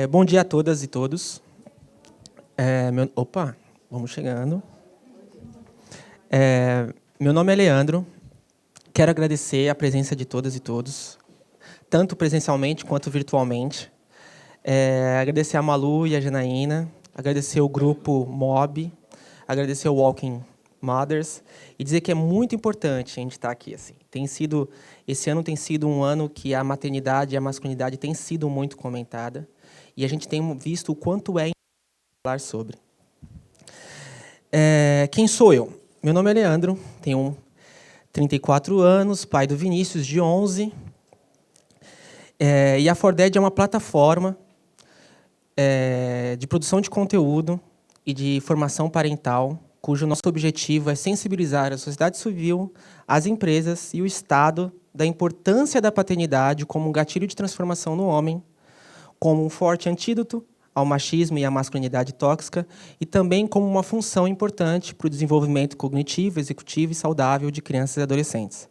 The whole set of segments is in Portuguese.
Bom dia a todas e todos. Opa, vamos chegando. Meu nome é Leandro. Quero agradecer a presença de todas e todos, tanto presencialmente quanto virtualmente. Agradecer a Malu e a Janaína, agradecer o grupo MOB, agradecer o Walking Mothers e dizer que é muito importante a gente estar aqui. Assim. Esse ano tem sido um ano que a maternidade e a masculinidade têm sido muito comentada e a gente tem visto o quanto é importante falar sobre. Quem sou eu? Meu nome é Leandro, tenho 34 anos, pai do Vinícius, de 11. E a ForDad é uma plataforma de produção de conteúdo e de formação parental, cujo nosso objetivo é sensibilizar a sociedade civil, as empresas e o Estado da importância da paternidade como um gatilho de transformação no homem, como um forte antídoto ao machismo e à masculinidade tóxica, e também como uma função importante para o desenvolvimento cognitivo, executivo e saudável de crianças e adolescentes.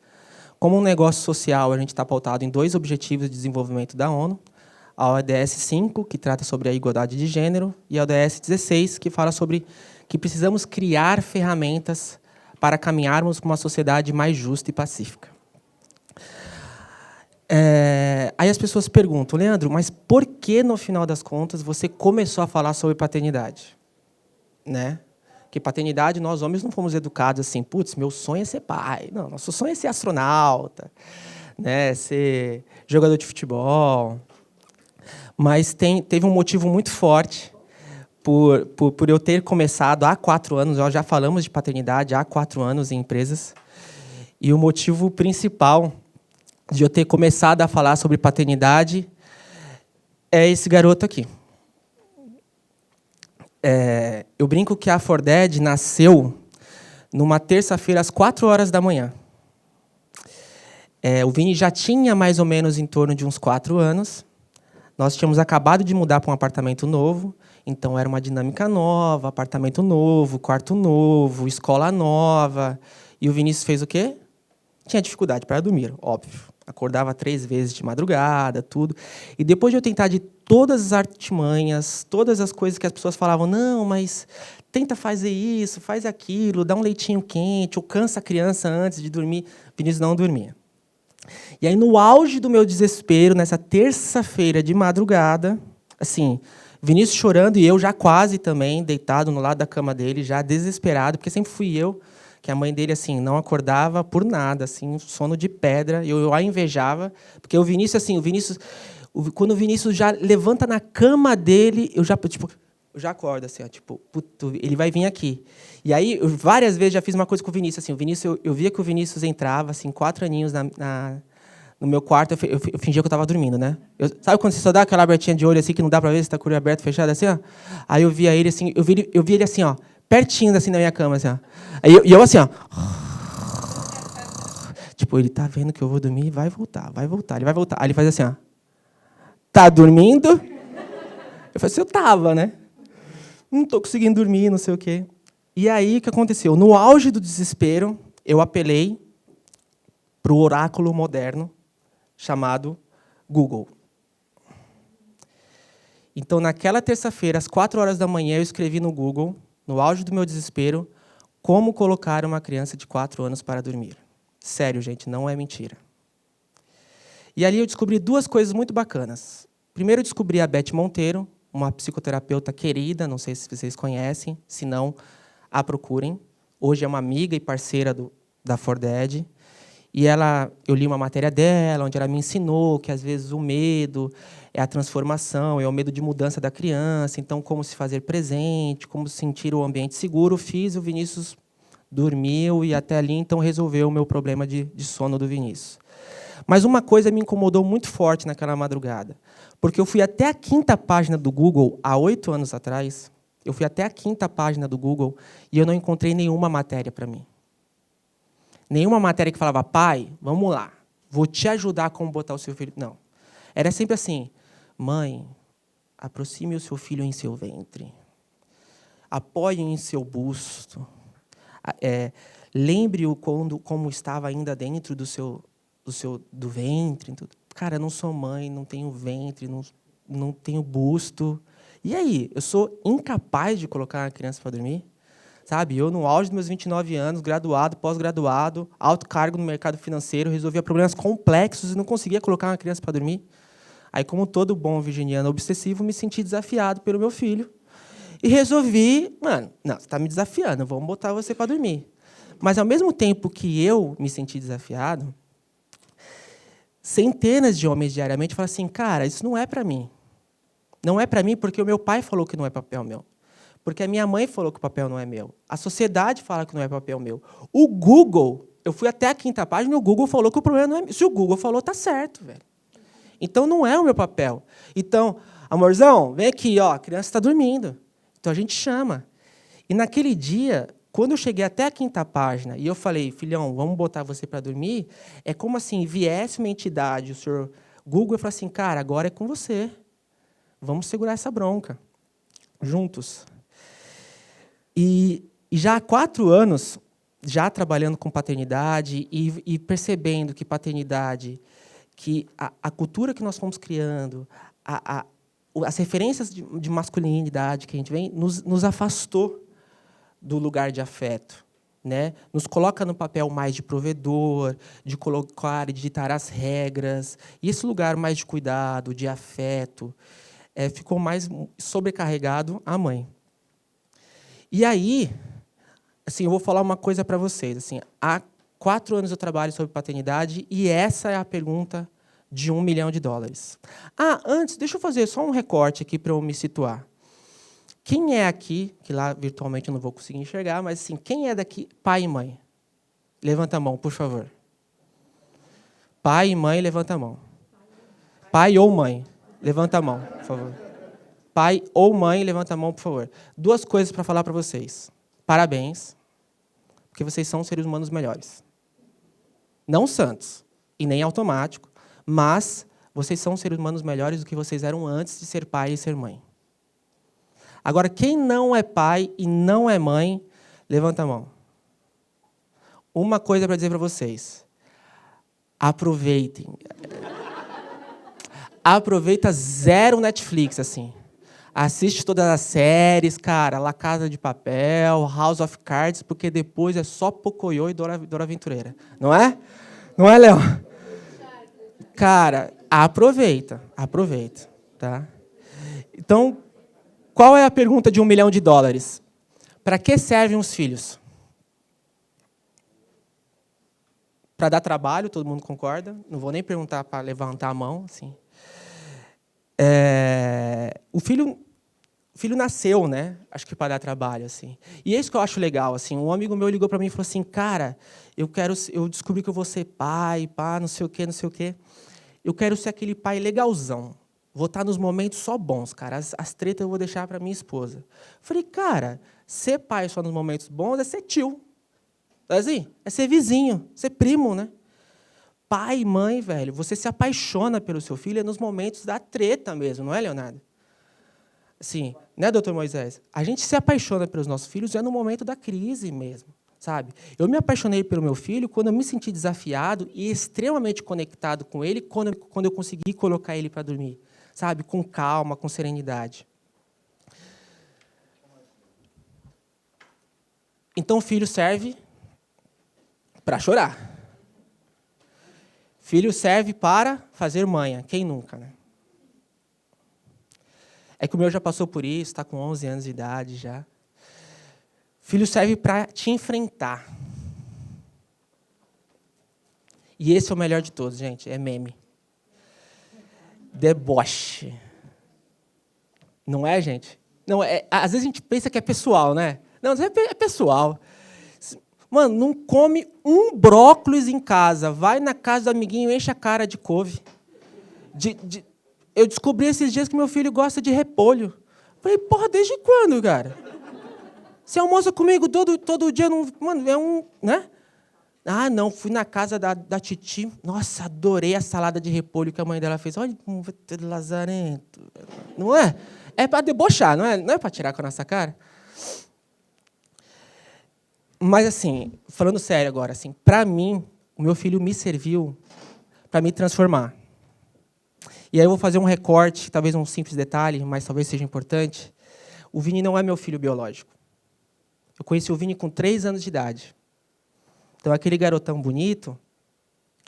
Como um negócio social, a gente está pautado em 2 objetivos de desenvolvimento da ONU, a ODS 5, que trata sobre a igualdade de gênero, e a ODS 16, que fala sobre que precisamos criar ferramentas para caminharmos para uma sociedade mais justa e pacífica. Aí as pessoas perguntam, Leandro, mas por que, no final das contas, você começou a falar sobre paternidade? Né? Porque paternidade, nós homens não fomos educados assim, putz, meu sonho é ser pai. Não, nosso sonho é ser astronauta, né? Ser jogador de futebol. Mas teve um motivo muito forte por eu ter começado há 4 anos, nós já falamos de paternidade há 4 anos em empresas, e o motivo principal de eu ter começado a falar sobre paternidade é esse garoto aqui. Eu brinco que a ForDad nasceu numa terça-feira, às 4 horas da manhã. O Vini já tinha mais ou menos em torno de uns 4 anos. Nós tínhamos acabado de mudar para um apartamento novo, então era uma dinâmica nova, apartamento novo, quarto novo, escola nova. E o Vinícius fez o quê? Tinha dificuldade para dormir, óbvio. Acordava 3 vezes de madrugada, tudo. E depois de eu tentar de todas as artimanhas, todas as coisas que as pessoas falavam, não, mas tenta fazer isso, faz aquilo, dá um leitinho quente, ou cansa a criança antes de dormir. Vinícius não dormia. E aí, no auge do meu desespero, nessa terça-feira de madrugada, assim, Vinícius chorando e eu já quase também, deitado no lado da cama dele, já desesperado, porque sempre fui eu, que a mãe dele assim não acordava por nada, assim, sono de pedra, e eu a invejava, porque o Vinícius, quando o Vinícius já levanta na cama dele, eu já acordo assim, ó, tipo, puto, ele vai vir aqui. E aí, eu várias vezes já fiz uma coisa com o Vinícius, assim, eu via que o Vinícius entrava, assim, 4 aninhos no meu quarto, eu fingia que eu estava dormindo, né? Sabe quando você só dá aquela abertinha de olho assim, que não dá para ver se está com o olho aberto, fechado, assim, ó? Aí eu via ele assim, eu vi ele assim, ó, pertinho assim na minha cama, assim, ó. Aí eu assim, ó. Tipo, ele tá vendo que eu vou dormir, vai voltar, ele vai voltar. Aí ele faz assim, ó. Tá dormindo? Eu falei assim, eu tava, né? Não tô conseguindo dormir, não sei o quê. E aí, o que aconteceu? No auge do desespero, eu apelei para o oráculo moderno chamado Google. Então, naquela terça-feira, às 4 horas da manhã, eu escrevi no Google, no auge do meu desespero, como colocar uma criança de 4 anos para dormir. Sério, gente, não é mentira. E ali eu descobri 2 coisas muito bacanas. Primeiro, eu descobri a Beth Monteiro, uma psicoterapeuta querida, não sei se vocês conhecem, se não, a procurem. Hoje é uma amiga e parceira da ForDad. E eu li uma matéria dela, onde ela me ensinou que, às vezes, o medo é a transformação, é o medo de mudança da criança, então, como se fazer presente, como sentir o ambiente seguro. Fiz, o Vinícius dormiu, e até ali, então, resolveu o meu problema de sono do Vinícius. Mas uma coisa me incomodou muito forte naquela madrugada, porque eu fui até a 5ª página do Google, há 8 anos atrás, eu fui até a 5ª página do Google, e eu não encontrei nenhuma matéria para mim. Nenhuma matéria que falava, pai, vamos lá, vou te ajudar a como botar o seu filho. Não. Era sempre assim, mãe, aproxime o seu filho em seu ventre. Apoie em seu busto. Lembre-o como estava ainda dentro do ventre. Cara, eu não sou mãe, não tenho ventre. Não... não tenho busto. E aí? Eu sou incapaz de colocar uma criança para dormir? Sabe? Eu, no auge dos meus 29 anos, graduado, pós-graduado, alto cargo no mercado financeiro, resolvia problemas complexos e não conseguia colocar uma criança para dormir. Aí, como todo bom virginiano obsessivo, me senti desafiado pelo meu filho. E resolvi, mano, não, você está me desafiando, vamos botar você para dormir. Mas, ao mesmo tempo que eu me senti desafiado, centenas de homens diariamente falam assim, cara, isso não é para mim. Não é para mim porque o meu pai falou que não é papel meu. Porque a minha mãe falou que o papel não é meu. A sociedade fala que não é papel meu. O Google, eu fui até a 5ª página e o Google falou que o problema não é meu. Se o Google falou, tá certo, velho. Então, não é o meu papel. Então, amorzão, vem aqui, ó, a criança está dormindo. Então, a gente chama. E, naquele dia, quando eu cheguei até a 5ª página e eu falei, filhão, vamos botar você para dormir, é como assim, viesse uma entidade, o senhor Google, e falou assim, cara, agora é com você. Vamos segurar essa bronca. Juntos. E já há 4 anos, já trabalhando com paternidade e percebendo que paternidade, que a cultura que nós fomos criando, as referências de masculinidade que a gente vem, nos afastou do lugar de afeto. Né? Nos coloca no papel mais de provedor, de colocar e ditar as regras. E esse lugar mais de cuidado, de afeto, ficou mais sobrecarregado à mãe. E aí, assim, eu vou falar uma coisa para vocês. Assim, há 4 anos eu trabalho sobre paternidade e essa é a pergunta de $1 milhão. Antes, deixa eu fazer só um recorte aqui para eu me situar. Quem é aqui, que lá virtualmente eu não vou conseguir enxergar, mas assim, quem é daqui, pai e mãe? Levanta a mão, por favor. Pai e mãe, levanta a mão. Pai ou mãe, levanta a mão, por favor. Pai ou mãe, levanta a mão, por favor. 2 coisas para falar para vocês. Parabéns, porque vocês são seres humanos melhores. Não santos, e nem automático, mas vocês são seres humanos melhores do que vocês eram antes de ser pai e ser mãe. Agora, quem não é pai e não é mãe, levanta a mão. Uma coisa para dizer para vocês. Aproveitem. Aproveita zero Netflix, assim. Assiste todas as séries, cara, La Casa de Papel, House of Cards, porque depois é só Pocoyo e Dora Aventureira. Não é? Não é, Léo? Cara, aproveita. Tá? Então, qual é a pergunta de $1 milhão? Para que servem os filhos? Para dar trabalho, todo mundo concorda. Não vou nem perguntar para levantar a mão. Assim. O filho nasceu, né? Acho que para dar trabalho, assim. E é isso que eu acho legal, assim. Um amigo meu ligou para mim e falou assim, cara, eu descobri que eu vou ser pai, pá, não sei o quê. Eu quero ser aquele pai legalzão. Vou estar nos momentos só bons, cara. As tretas eu vou deixar para minha esposa. Falei, cara, ser pai só nos momentos bons é ser tio. Assim, é ser vizinho, ser primo, né? Pai e mãe, velho, você se apaixona pelo seu filho nos momentos da treta mesmo, não é, Leonardo? Assim, né, doutor Moisés? A gente se apaixona pelos nossos filhos no momento da crise mesmo, sabe? Eu me apaixonei pelo meu filho quando eu me senti desafiado e extremamente conectado com ele quando eu consegui colocar ele para dormir, sabe? Com calma, com serenidade. Então, o filho serve para chorar. Filho serve para fazer manha. Quem nunca, né? É que o meu já passou por isso, está com 11 anos de idade já. Filho serve para te enfrentar. E esse é o melhor de todos, gente, é meme. Deboche. Não é, gente? Não, às vezes a gente pensa que é pessoal, né? Não, é pessoal. Mano, não come um brócolis em casa. Vai na casa do amiguinho e enche a cara de couve. Eu descobri esses dias que meu filho gosta de repolho. Falei, porra, desde quando, cara? Você almoça comigo todo dia, não, mano, é um... né? Ah, não, fui na casa da Titi. Nossa, adorei a salada de repolho que a mãe dela fez. Olha, um lazarento. Não é? É para debochar, não é para tirar com a nossa cara. Mas, assim, falando sério agora, assim, para mim, o meu filho me serviu para me transformar. E aí eu vou fazer um recorte, talvez um simples detalhe, mas talvez seja importante. O Vini não é meu filho biológico. Eu conheci o Vini com 3 anos de idade. Então, aquele garotão bonito,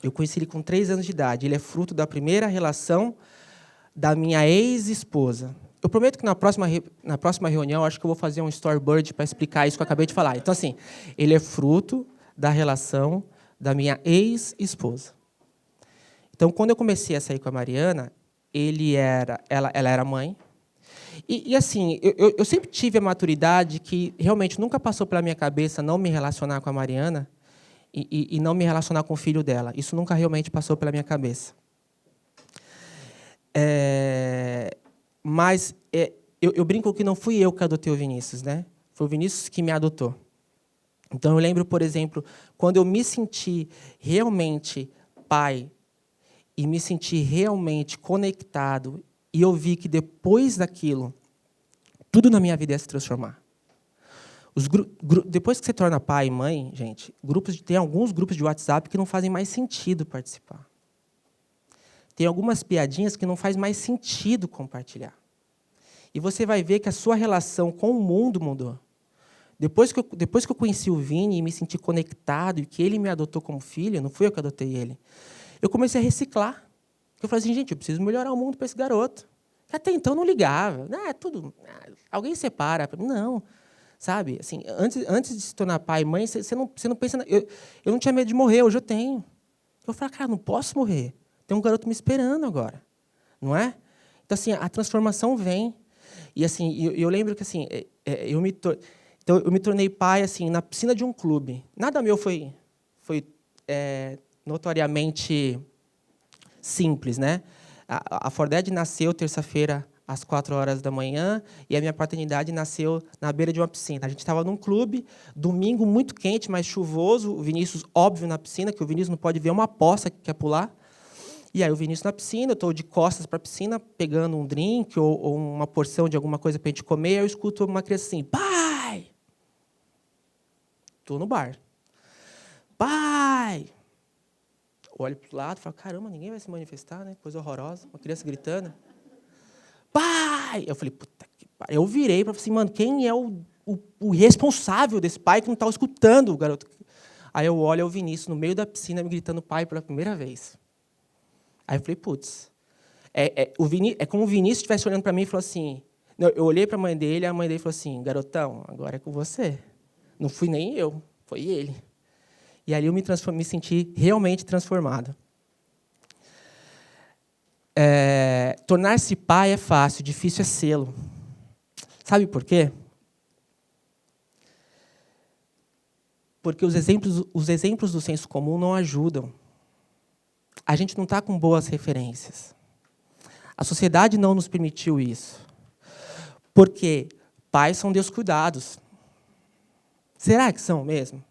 eu conheci ele com 3 anos de idade. Ele é fruto da primeira relação da minha ex-esposa. Eu prometo que na próxima reunião, acho que eu vou fazer um storyboard para explicar isso que eu acabei de falar. Então, assim, ele é fruto da relação da minha ex-esposa. Então, quando eu comecei a sair com a Mariana, ela era mãe. E assim, eu sempre tive a maturidade que realmente nunca passou pela minha cabeça não me relacionar com a Mariana e não me relacionar com o filho dela. Isso nunca realmente passou pela minha cabeça. Mas eu brinco que não fui eu que adotei o Vinícius, né? Foi o Vinícius que me adotou. Então, eu lembro, por exemplo, quando eu me senti realmente pai e me senti realmente conectado e eu vi que depois daquilo, tudo na minha vida ia se transformar. Depois que você torna pai e mãe, gente, tem alguns grupos de WhatsApp que não fazem mais sentido participar. Tem algumas piadinhas que não faz mais sentido compartilhar. E você vai ver que a sua relação com o mundo mudou. Depois que eu conheci o Vini e me senti conectado e que ele me adotou como filho, não fui eu que adotei ele, eu comecei a reciclar. Eu falei assim, gente, eu preciso melhorar o mundo para esse garoto. Até então eu não ligava. Alguém separa. Não. Sabe? Assim, antes de se tornar pai e mãe, você não pensa... Eu não tinha medo de morrer, hoje eu tenho. Eu falei, cara, não posso morrer. Tem um garoto me esperando agora. Não é? Então, assim, a transformação vem. E, assim, eu lembro que, assim, eu me tornei pai, assim, na piscina de um clube. Nada meu foi notoriamente simples, né? A Forded nasceu terça-feira às 4h e a minha paternidade nasceu na beira de uma piscina. A gente estava num clube, domingo muito quente, mas chuvoso. O Vinícius, óbvio, na piscina, que o Vinícius não pode ver uma poça que quer pular. E aí o Vinícius na piscina, eu estou de costas para a piscina, pegando um drink ou uma porção de alguma coisa para a gente comer, e eu escuto uma criança assim, pai! Estou no bar. Pai! Olho para o lado e falo, caramba, ninguém vai se manifestar, né? Coisa horrorosa, uma criança gritando. Pai! Eu falei, puta que pariu. Eu virei para falar assim, mano, quem é o responsável desse pai que não está escutando o garoto? Aí eu olho o Vinícius no meio da piscina me gritando pai pela primeira vez. Aí eu falei, putz. É como o Vinícius estivesse olhando para mim e falou assim... Não, eu olhei para a mãe dele falou assim, garotão, agora é com você. Não fui nem eu, foi ele. E ali eu me senti realmente transformado. Tornar-se pai é fácil, difícil é sê-lo. Sabe por quê? Porque os exemplos do senso comum não ajudam. A gente não está com boas referências. A sociedade não nos permitiu isso. Porque pais são descuidados. Será que são mesmo?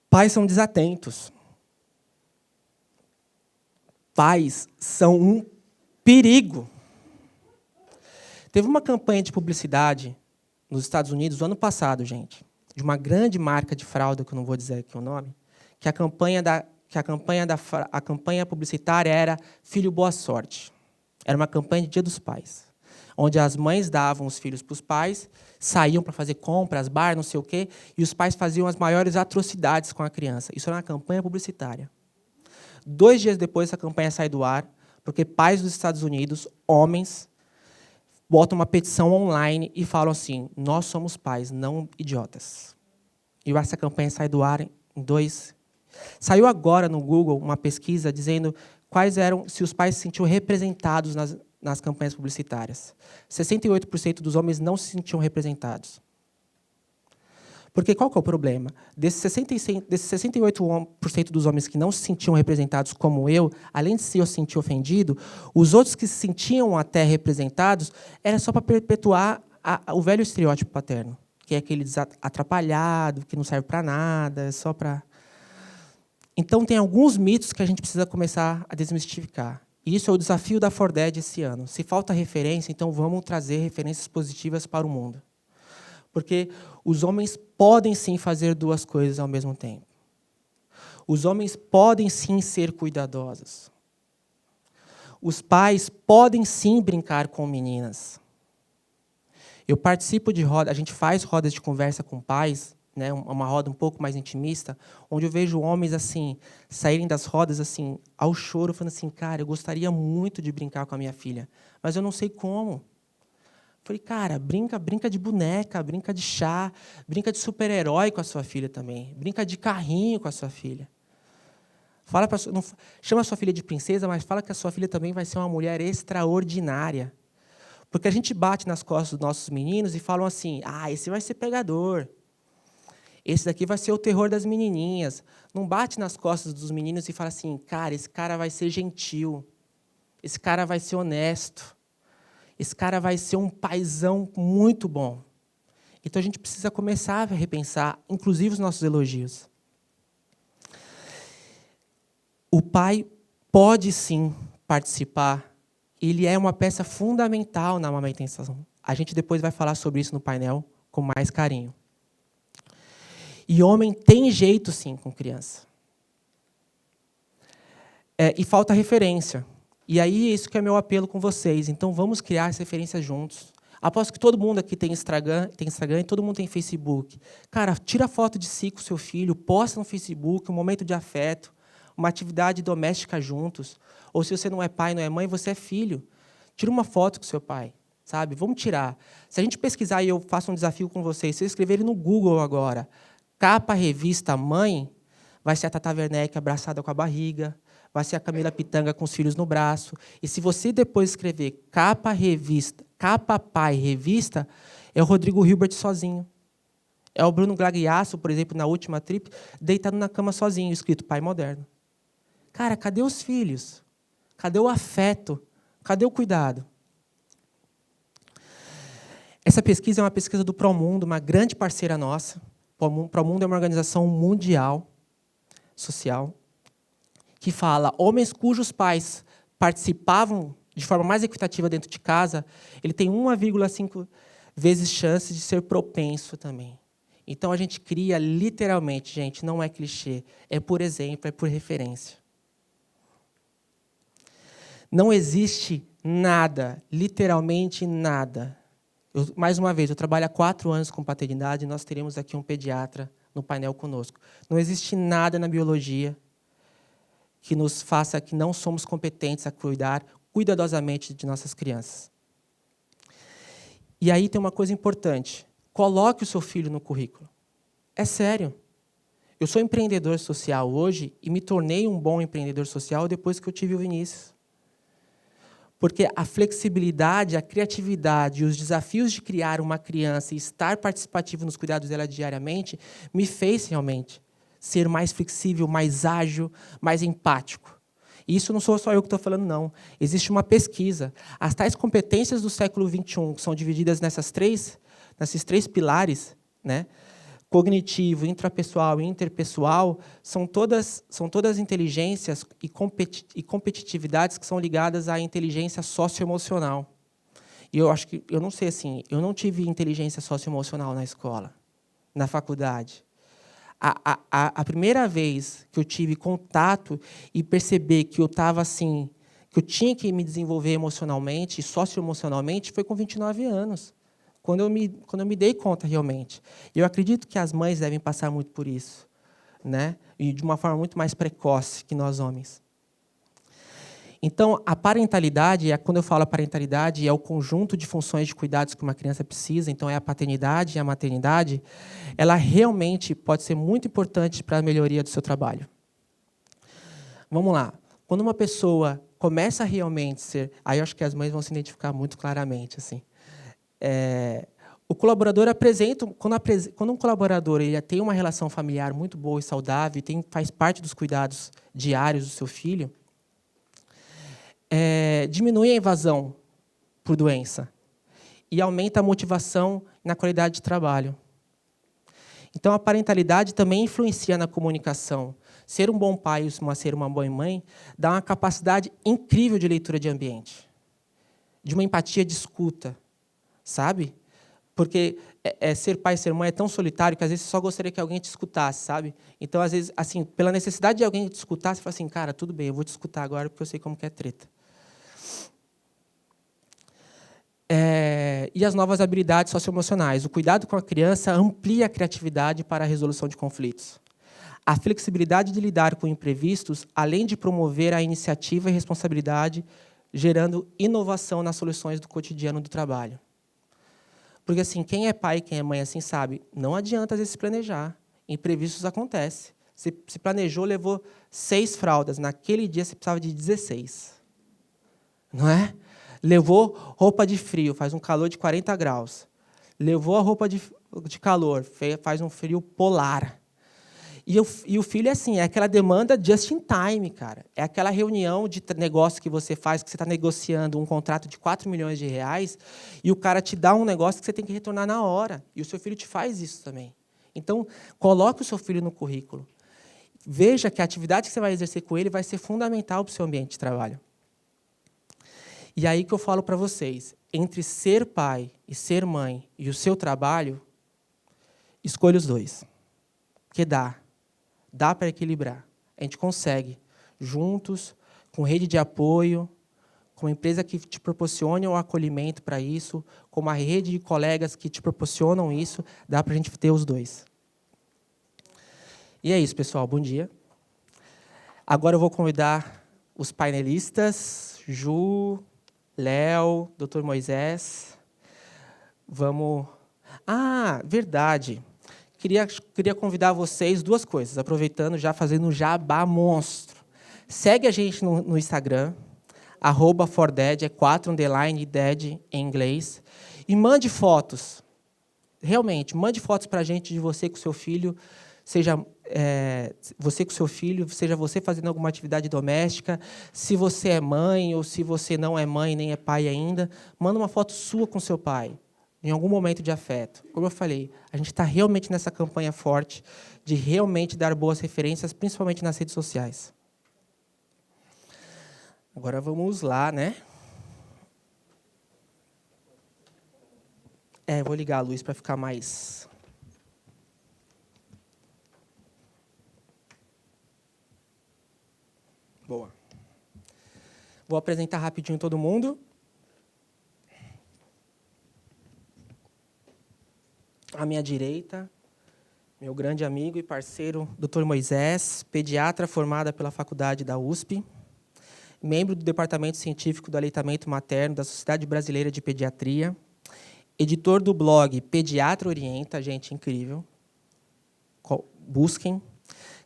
Pais são desatentos. Pais são um perigo. Teve uma campanha de publicidade nos Estados Unidos no ano passado, gente, de uma grande marca de fralda, que eu não vou dizer aqui o nome, que a campanha publicitária era Filho Boa Sorte. Era uma campanha de Dia dos Pais, onde as mães davam os filhos para os pais, saíam para fazer compras, bar, não sei o quê, e os pais faziam as maiores atrocidades com a criança. Isso era uma campanha publicitária. 2 dias depois, essa campanha sai do ar, porque pais dos Estados Unidos, homens, botam uma petição online e falam assim, nós somos pais, não idiotas. E essa campanha sai do ar em 2. Saiu agora no Google uma pesquisa dizendo quais eram, se os pais se sentiam representados nas campanhas publicitárias. 68% dos homens não se sentiam representados. Porque qual que é o problema? Desses 68% dos homens que não se sentiam representados como eu, além de se eu sentir ofendido, os outros que se sentiam até representados, era só para perpetuar o velho estereótipo paterno, que é aquele atrapalhado, que não serve para nada, é só para... Então, tem alguns mitos que a gente precisa começar a desmistificar. E isso é o desafio da Forded esse ano. Se falta referência, então vamos trazer referências positivas para o mundo. Porque os homens podem, sim, fazer 2 coisas ao mesmo tempo. Os homens podem, sim, ser cuidadosos. Os pais podem sim brincar com meninas. Eu participo de roda, a gente faz rodas de conversa com pais, né, uma roda um pouco mais intimista, onde eu vejo homens assim saírem das rodas assim ao choro, falando assim, cara, eu gostaria muito de brincar com a minha filha, mas eu não sei como. Falei, cara, brinca de boneca, brinca de chá, brinca de super-herói com a sua filha também, brinca de carrinho com a sua filha. Fala pra, não, chama a sua filha de princesa, mas fala que a sua filha também vai ser uma mulher extraordinária. Porque a gente bate nas costas dos nossos meninos e falam assim, esse vai ser pegador. Esse daqui vai ser o terror das menininhas. Não bate nas costas dos meninos e fala assim, cara, esse cara vai ser gentil. Esse cara vai ser honesto. Esse cara vai ser um paizão muito bom. Então, a gente precisa começar a repensar, inclusive, os nossos elogios. O pai pode, sim, participar. Ele é uma peça fundamental na amamentação. A gente depois vai falar sobre isso no painel com mais carinho. E homem tem jeito, sim, com criança. E falta referência. E aí, isso que é meu apelo com vocês. Então, vamos criar essa referência juntos. Aposto que todo mundo aqui tem Instagram e todo mundo tem Facebook. Cara, tira foto de si com o seu filho, posta no Facebook um momento de afeto, uma atividade doméstica juntos. Ou se você não é pai, não é mãe, você é filho. Tira uma foto com o seu pai, sabe? Vamos tirar. Se a gente pesquisar, e eu faço um desafio com vocês, se vocês escreverem no Google agora, capa revista mãe, vai ser a Tata Werneck abraçada com a barriga, vai ser a Camila Pitanga com os filhos no braço. E se você depois escrever capa pai revista, é o Rodrigo Hilbert sozinho. É o Bruno Gagliasso, por exemplo, na última trip, deitado na cama sozinho, escrito pai moderno. Cara, cadê os filhos? Cadê o afeto? Cadê o cuidado? Essa pesquisa é uma pesquisa do Promundo, uma grande parceira nossa. O Promundo é uma organização mundial, social, que fala homens cujos pais participavam de forma mais equitativa dentro de casa, ele tem 1,5 vezes chance de ser propenso também. Então, a gente cria literalmente, gente, não é clichê, é por exemplo, é por referência. Não existe nada, literalmente nada. Mais uma vez, eu trabalho há 4 anos com paternidade, e nós teremos aqui um pediatra no painel conosco. Não existe nada na biologia que nos faça que não somos competentes a cuidar cuidadosamente de nossas crianças. E aí tem uma coisa importante. Coloque o seu filho no currículo. É sério. Eu sou empreendedor social hoje e me tornei um bom empreendedor social depois que eu tive o Vinícius. Porque a flexibilidade, a criatividade e os desafios de criar uma criança e estar participativo nos cuidados dela diariamente me fez realmente ser mais flexível, mais ágil, mais empático. E isso não sou só eu que estou falando, não. Existe uma pesquisa. As tais competências do século XXI, que são divididas nesses três pilares, né? Cognitivo, intrapessoal e interpessoal, são todas inteligências e competitividades que são ligadas à inteligência socioemocional. E eu não sei assim, eu não tive inteligência socioemocional na escola, na faculdade. A primeira vez que eu tive contato e perceber que eu estava assim, que eu tinha que me desenvolver emocionalmente e socioemocionalmente, foi com 29 anos. Quando eu me dei conta realmente. Eu acredito que as mães devem passar muito por isso, né? E de uma forma muito mais precoce que nós homens. Então, a parentalidade, quando eu falo parentalidade, é o conjunto de funções de cuidados que uma criança precisa, então é a paternidade e a maternidade, ela realmente pode ser muito importante para a melhoria do seu trabalho. Vamos lá. Quando uma pessoa começa a realmente ser... Aí eu acho que as mães vão se identificar muito claramente, assim. O colaborador apresenta, quando um colaborador ele tem uma relação familiar muito boa e saudável, faz parte dos cuidados diários do seu filho, diminui a invasão por doença e aumenta a motivação na qualidade de trabalho. Então, a parentalidade também influencia na comunicação. Ser um bom pai ou ser uma boa mãe dá uma capacidade incrível de leitura de ambiente, de uma empatia de escuta, sabe? Porque ser pai e ser mãe é tão solitário que, às vezes, você só gostaria que alguém te escutasse, sabe? Então, às vezes, assim, pela necessidade de alguém te escutar, você fala assim, cara, tudo bem, eu vou te escutar agora porque eu sei como que é treta. E as novas habilidades socioemocionais. O cuidado com a criança amplia a criatividade para a resolução de conflitos. A flexibilidade de lidar com imprevistos, além de promover a iniciativa e responsabilidade, gerando inovação nas soluções do cotidiano do trabalho. Porque, assim, quem é pai e quem é mãe assim sabe, não adianta, às vezes, se planejar. Imprevistos acontecem. Você se planejou, levou 6 fraldas. Naquele dia, você precisava de 16. Não é? Levou roupa de frio, faz um calor de 40 graus. Levou a roupa de calor, faz um frio polar. E o filho é assim, é aquela demanda just in time, cara. É aquela reunião de negócio que você faz, que você está negociando um contrato de 4 milhões de reais, e o cara te dá um negócio que você tem que retornar na hora. E o seu filho te faz isso também. Então, coloque o seu filho no currículo. Veja que a atividade que você vai exercer com ele vai ser fundamental para o seu ambiente de trabalho. E aí que eu falo para vocês, entre ser pai e ser mãe e o seu trabalho, escolha os dois. Porque dá para equilibrar. A gente consegue, juntos, com rede de apoio, com uma empresa que te proporcione o acolhimento para isso, com uma rede de colegas que te proporcionam isso, dá para a gente ter os dois. E é isso, pessoal. Bom dia. Agora eu vou convidar os painelistas, Ju, Léo, Dr. Moisés. Vamos... Ah, verdade. Queria convidar vocês duas coisas, aproveitando, já fazendo um jabá monstro. Segue a gente no Instagram, @fordead, é 4_dead em inglês, e mande fotos. Realmente, mande fotos para a gente de você com seu filho, seja você com seu filho, seja você fazendo alguma atividade doméstica, se você é mãe ou se você não é mãe nem é pai ainda, manda uma foto sua com seu pai, em algum momento de afeto. Como eu falei, a gente está realmente nessa campanha forte de realmente dar boas referências, principalmente nas redes sociais. Agora vamos lá, né? Vou ligar a luz para ficar mais... Boa. Vou apresentar rapidinho todo mundo. À minha direita, meu grande amigo e parceiro, Dr. Moisés, pediatra formada pela faculdade da USP, membro do Departamento Científico do Aleitamento Materno da Sociedade Brasileira de Pediatria, editor do blog Pediatra Orienta, gente, incrível. Busquem.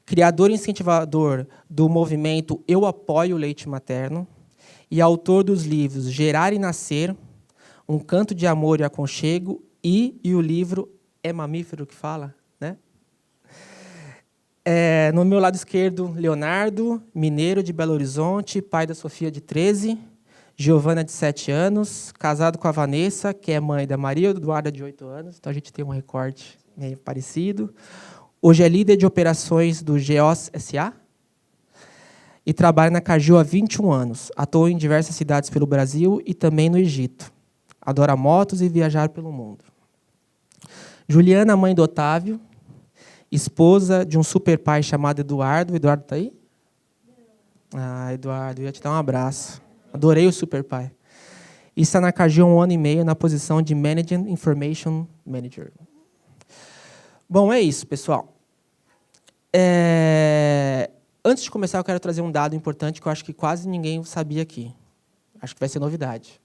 Criador e incentivador do movimento Eu Apoio o Leite Materno e autor dos livros Gerar e Nascer, Um Canto de Amor e Aconchego e o livro É Mamífero que Fala? Né? No meu lado esquerdo, Leonardo, mineiro de Belo Horizonte, pai da Sofia, de 13, Giovana, de 7 anos, casado com a Vanessa, que é mãe da Maria Eduarda, de 8 anos, então a gente tem um recorte meio parecido. Hoje é líder de operações do GEOS SA e trabalha na Cargill há 21 anos. Atua em diversas cidades pelo Brasil e também no Egito. Adora motos e viajar pelo mundo. Juliana, mãe do Otávio, esposa de um super pai chamado Eduardo. Eduardo está aí? Ah, Eduardo, eu ia te dar um abraço. Adorei o super pai. E está na Cargill há 1 ano e meio na posição de Managing Information Manager. Bom, é isso, pessoal. Antes de começar, eu quero trazer um dado importante que eu acho que quase ninguém sabia aqui. Acho que vai ser novidade.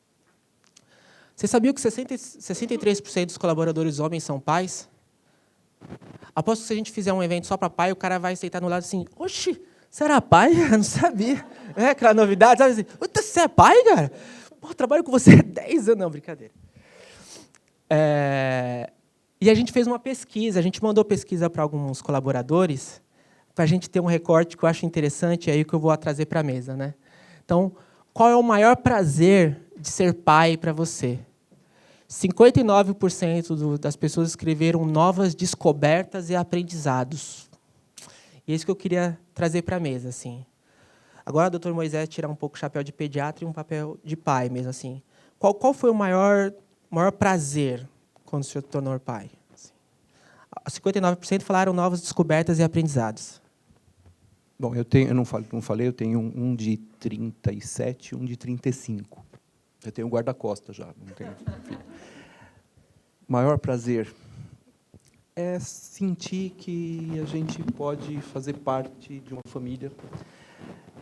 Você sabia que 63% dos colaboradores homens são pais? Aposto que se a gente fizer um evento só para pai, o cara vai aceitar no lado assim, oxi, você era pai? Eu não sabia. Aquela novidade, sabe assim, você é pai, cara? Pô, trabalho com você há 10 anos. Não, brincadeira. E a gente fez uma pesquisa, a gente mandou pesquisa para alguns colaboradores, para a gente ter um recorte que eu acho interessante, aí que eu vou trazer para a mesa, né? Então, qual é o maior prazer de ser pai para você? 59% das pessoas escreveram novas descobertas e aprendizados. E é isso que eu queria trazer para a mesa, assim. Agora, o Dr. Moisés tirar um pouco o chapéu de pediatra e um papel de pai mesmo, assim. Qual foi o maior prazer quando o senhor se tornou pai? Assim, 59% falaram novas descobertas e aprendizados. Bom, eu não falei, eu tenho um de 37 e um de 35. Eu tenho guarda-costas já, não tenho filho. Maior prazer é sentir que a gente pode fazer parte de uma família,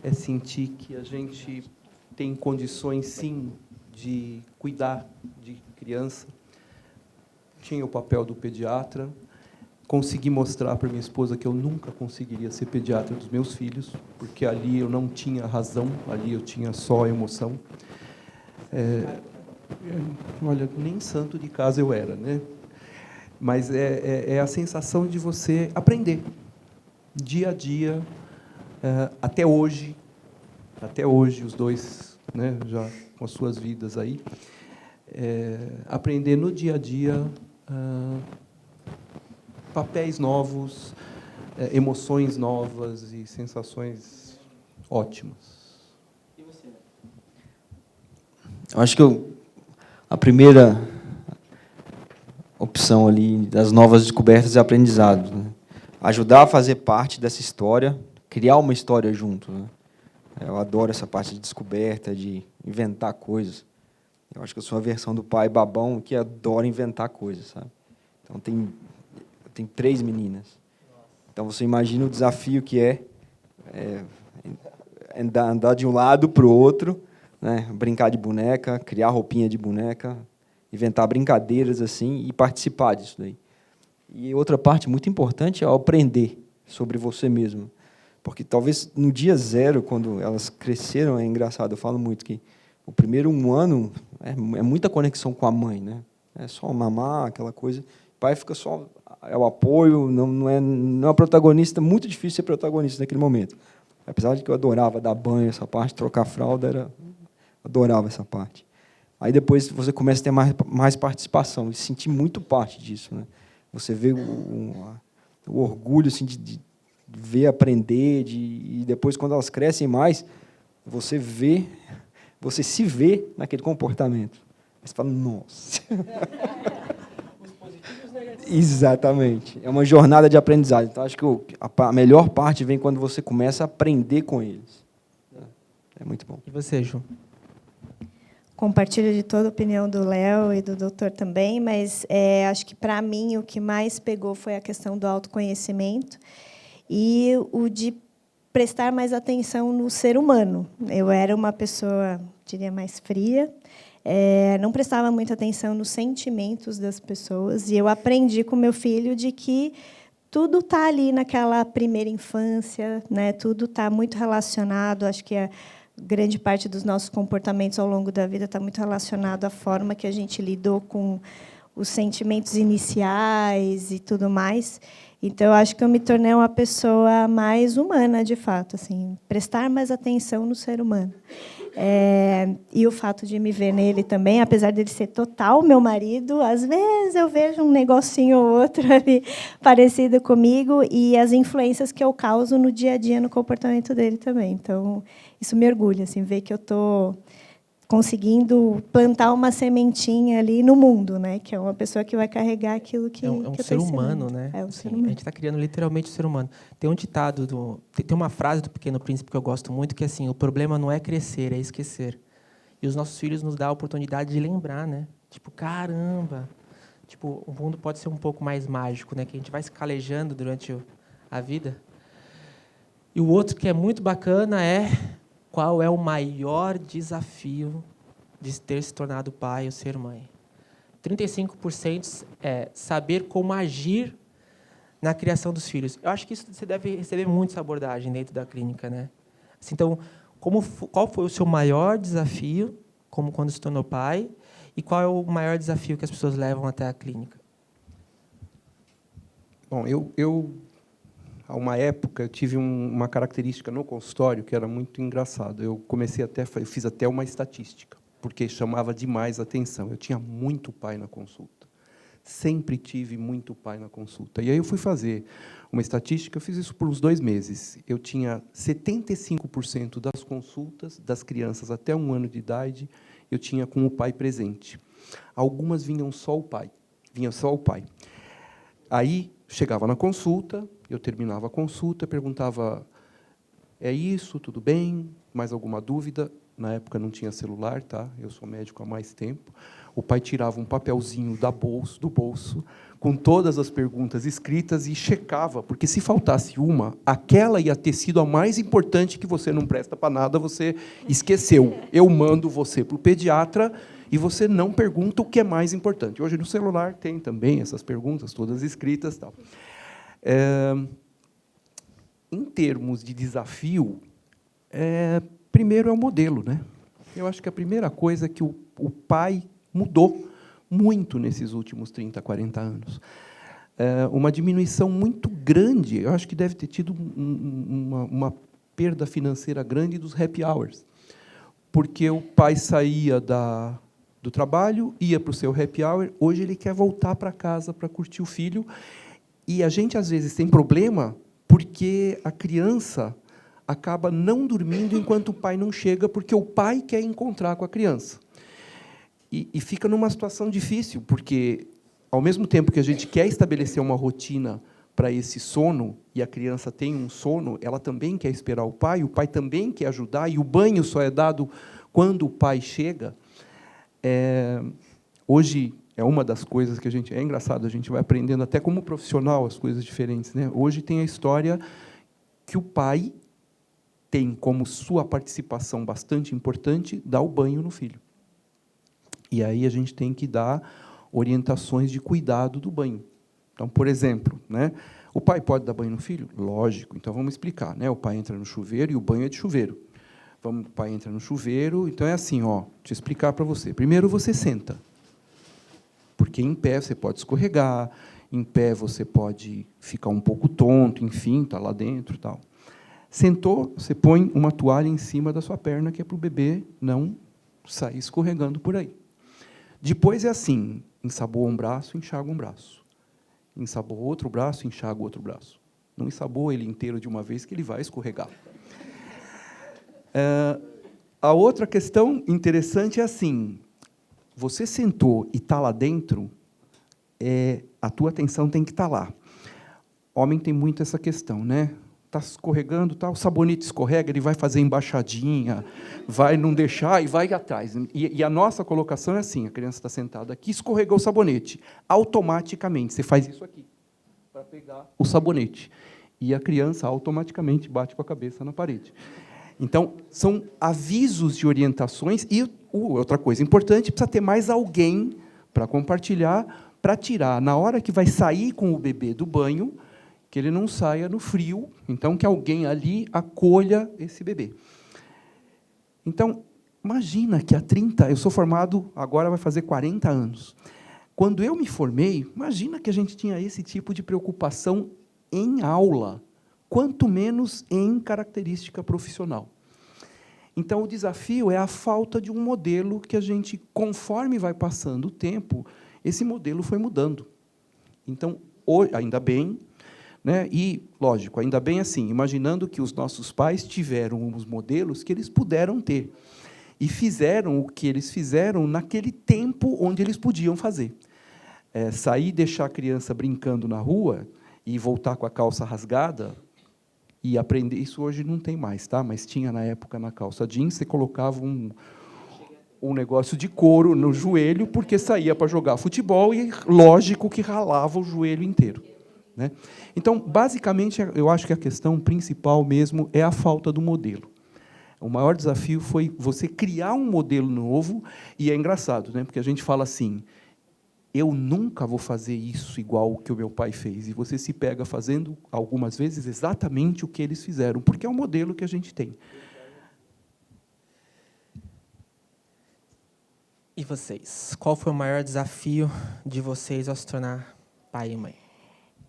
é sentir que a gente tem condições, sim, de cuidar de criança. Tinha o papel do pediatra, consegui mostrar para minha esposa que eu nunca conseguiria ser pediatra dos meus filhos, porque ali eu não tinha razão, ali eu tinha só emoção. Olha, nem santo de casa eu era, né? Mas é a sensação de você aprender, dia a dia, até hoje, os dois, né, já com as suas vidas aí, aprender no dia a dia papéis novos, emoções novas e sensações ótimas. E você? Eu acho que a primeira opção ali das novas descobertas e aprendizados, né? Ajudar a fazer parte dessa história, criar uma história junto, né? Eu adoro essa parte de descoberta, de inventar coisas. Eu acho que eu sou a versão do pai babão que adora inventar coisas, sabe? Então, tem 3 meninas. Então, você imagina o desafio que é andar de um lado para o outro, né? Brincar de boneca, criar roupinha de boneca, inventar brincadeiras assim e participar disso daí. E outra parte muito importante é aprender sobre você mesmo. Porque talvez no dia 0, quando elas cresceram, é engraçado, eu falo muito que o primeiro 1 ano é muita conexão com a mãe, né? É só mamar, aquela coisa. O pai fica só o apoio, não é protagonista, muito difícil ser protagonista naquele momento. Apesar de que eu adorava dar banho, essa parte, trocar fralda, adorava essa parte. Aí depois você começa a ter mais participação e sentir muito parte disso, né? Você vê o orgulho assim, de ver, aprender, e depois, quando elas crescem mais, você se vê naquele comportamento. Você fala, nossa. Os positivos e os negativos. Exatamente. É uma jornada de aprendizado. Então, acho que a melhor parte vem quando você começa a aprender com eles. É muito bom. E você, Ju? Compartilho de toda a opinião do Léo e do doutor também, mas acho que, para mim, o que mais pegou foi a questão do autoconhecimento e o de prestar mais atenção no ser humano. Eu era uma pessoa, diria, mais fria, não prestava muita atenção nos sentimentos das pessoas, e eu aprendi com meu filho de que tudo está ali naquela primeira infância, né? Tudo está muito relacionado, acho que grande parte dos nossos comportamentos ao longo da vida está muito relacionado à forma que a gente lidou com os sentimentos iniciais e tudo mais. Então, eu acho que eu me tornei uma pessoa mais humana, de fato, assim, prestar mais atenção no ser humano. E o fato de me ver nele também, apesar dele ser total meu marido, às vezes eu vejo um negocinho ou outro ali parecido comigo, e as influências que eu causo no dia a dia no comportamento dele também. Então, isso me orgulha, assim, ver que eu estou conseguindo plantar uma sementinha ali no mundo, né? Que é uma pessoa que vai carregar aquilo que É eu um estou ser humano, ensinando. né? É um Assim, ser humano. a gente está criando literalmente o ser humano. Tem um ditado, tem uma frase do Pequeno Príncipe que eu gosto muito, que é assim: o problema não é crescer, é esquecer. E os nossos filhos nos dão a oportunidade de lembrar, né? Tipo, caramba! Tipo, o mundo pode ser um pouco mais mágico, né? Que a gente vai se calejando durante a vida. E o outro que é muito bacana é qual é o maior desafio de ter se tornado pai ou ser mãe. 35% é saber como agir na criação dos filhos. Eu acho que isso você deve receber muito essa abordagem dentro da clínica, né? Assim, então, qual foi o seu maior desafio, como quando se tornou pai, e qual é o maior desafio que as pessoas levam até a clínica? Bom, há uma época, eu tive uma característica no consultório que era muito engraçado. Eu fiz até uma estatística, porque chamava demais a atenção. Eu tinha muito pai na consulta. Sempre tive muito pai na consulta. E aí eu fui fazer uma estatística, eu fiz isso por uns 2 meses. Eu tinha 75% das consultas das crianças até 1 ano de idade, eu tinha com o pai presente. Algumas vinham só o pai. Aí, chegava na consulta, eu terminava a consulta, perguntava: É isso, tudo bem? Mais alguma dúvida? Na época não tinha celular, tá? Eu sou médico há mais tempo. O pai tirava um papelzinho do bolso, com todas as perguntas escritas e checava, porque se faltasse uma, aquela ia ter sido a mais importante, que você não presta para nada, você esqueceu. Eu mando você para o pediatra e você não pergunta o que é mais importante. Hoje, no celular, tem também essas perguntas, todas escritas. Tal. Em termos de desafio, primeiro é o modelo, né? Eu acho que a primeira coisa é que o pai mudou muito nesses últimos 30, 40 anos. Uma diminuição muito grande, eu acho que deve ter tido uma perda financeira grande dos happy hours, porque o pai saía do trabalho, ia para o seu happy hour, hoje ele quer voltar para casa para curtir o filho, e a gente, às vezes, tem problema porque a criança acaba não dormindo enquanto o pai não chega, porque o pai quer encontrar com a criança. E fica numa situação difícil, porque, ao mesmo tempo que a gente quer estabelecer uma rotina para esse sono, e a criança tem um sono, ela também quer esperar o pai também quer ajudar, e o banho só é dado quando o pai chega. Hoje, é uma das coisas que a gente... É engraçado, a gente vai aprendendo até como profissional as coisas diferentes, né? Hoje tem a história que o pai tem como sua participação bastante importante dar o banho no filho. E aí a gente tem que dar orientações de cuidado do banho. Então, por exemplo, né, o pai pode dar banho no filho? Lógico. Então, vamos explicar. Né? O pai entra no chuveiro e o banho é de chuveiro. O pai entra no chuveiro, então é assim, ó, deixa eu explicar para você. Primeiro, você senta. Porque em pé você pode escorregar, em pé você pode ficar um pouco tonto, enfim, está lá dentro e tal. Sentou, você põe uma toalha em cima da sua perna, que é para o bebê não sair escorregando por aí. Depois é assim, ensaboa um braço, enxaga um braço. Ensaboa outro braço, enxaga o outro braço. Não ensaboa ele inteiro de uma vez, que ele vai escorregar. A outra questão interessante é assim, você sentou e está lá dentro, a tua atenção tem que estar lá. Homem tem muito essa questão, né? Está escorregando, tá, o sabonete escorrega, ele vai fazer embaixadinha, vai não deixar e vai atrás. E a nossa colocação é assim, a criança está sentada aqui, escorregou o sabonete. Automaticamente, você faz isso aqui, para pegar o sabonete. E a criança automaticamente bate com a cabeça na parede. Então, são avisos de orientações. E outra coisa importante, precisa ter mais alguém para compartilhar, para tirar, na hora que vai sair com o bebê do banho, que ele não saia no frio, então que alguém ali acolha esse bebê. Então, imagina que há 30, eu sou formado, agora vai fazer 40 anos. Quando eu me formei, imagina que a gente tinha esse tipo de preocupação em aula, quanto menos em característica profissional. Então, o desafio é a falta de um modelo que a gente, conforme vai passando o tempo, esse modelo foi mudando. Então, ainda bem, né? E, lógico, ainda bem assim, imaginando que os nossos pais tiveram os modelos que eles puderam ter e fizeram o que eles fizeram naquele tempo onde eles podiam fazer. Sair e deixar a criança brincando na rua e voltar com a calça rasgada e aprender, isso hoje não tem mais, tá? Mas tinha na época na calça jeans, você colocava um negócio de couro no joelho, porque saía para jogar futebol e, lógico, que ralava o joelho inteiro. Né? Então, basicamente, eu acho que a questão principal mesmo é a falta do modelo. O maior desafio foi você criar um modelo novo, e é engraçado, né? Porque a gente fala assim, eu nunca vou fazer isso igual o que o meu pai fez, e você se pega fazendo, algumas vezes, exatamente o que eles fizeram, porque é o modelo que a gente tem. E vocês? Qual foi o maior desafio de vocês ao se tornar pai e mãe?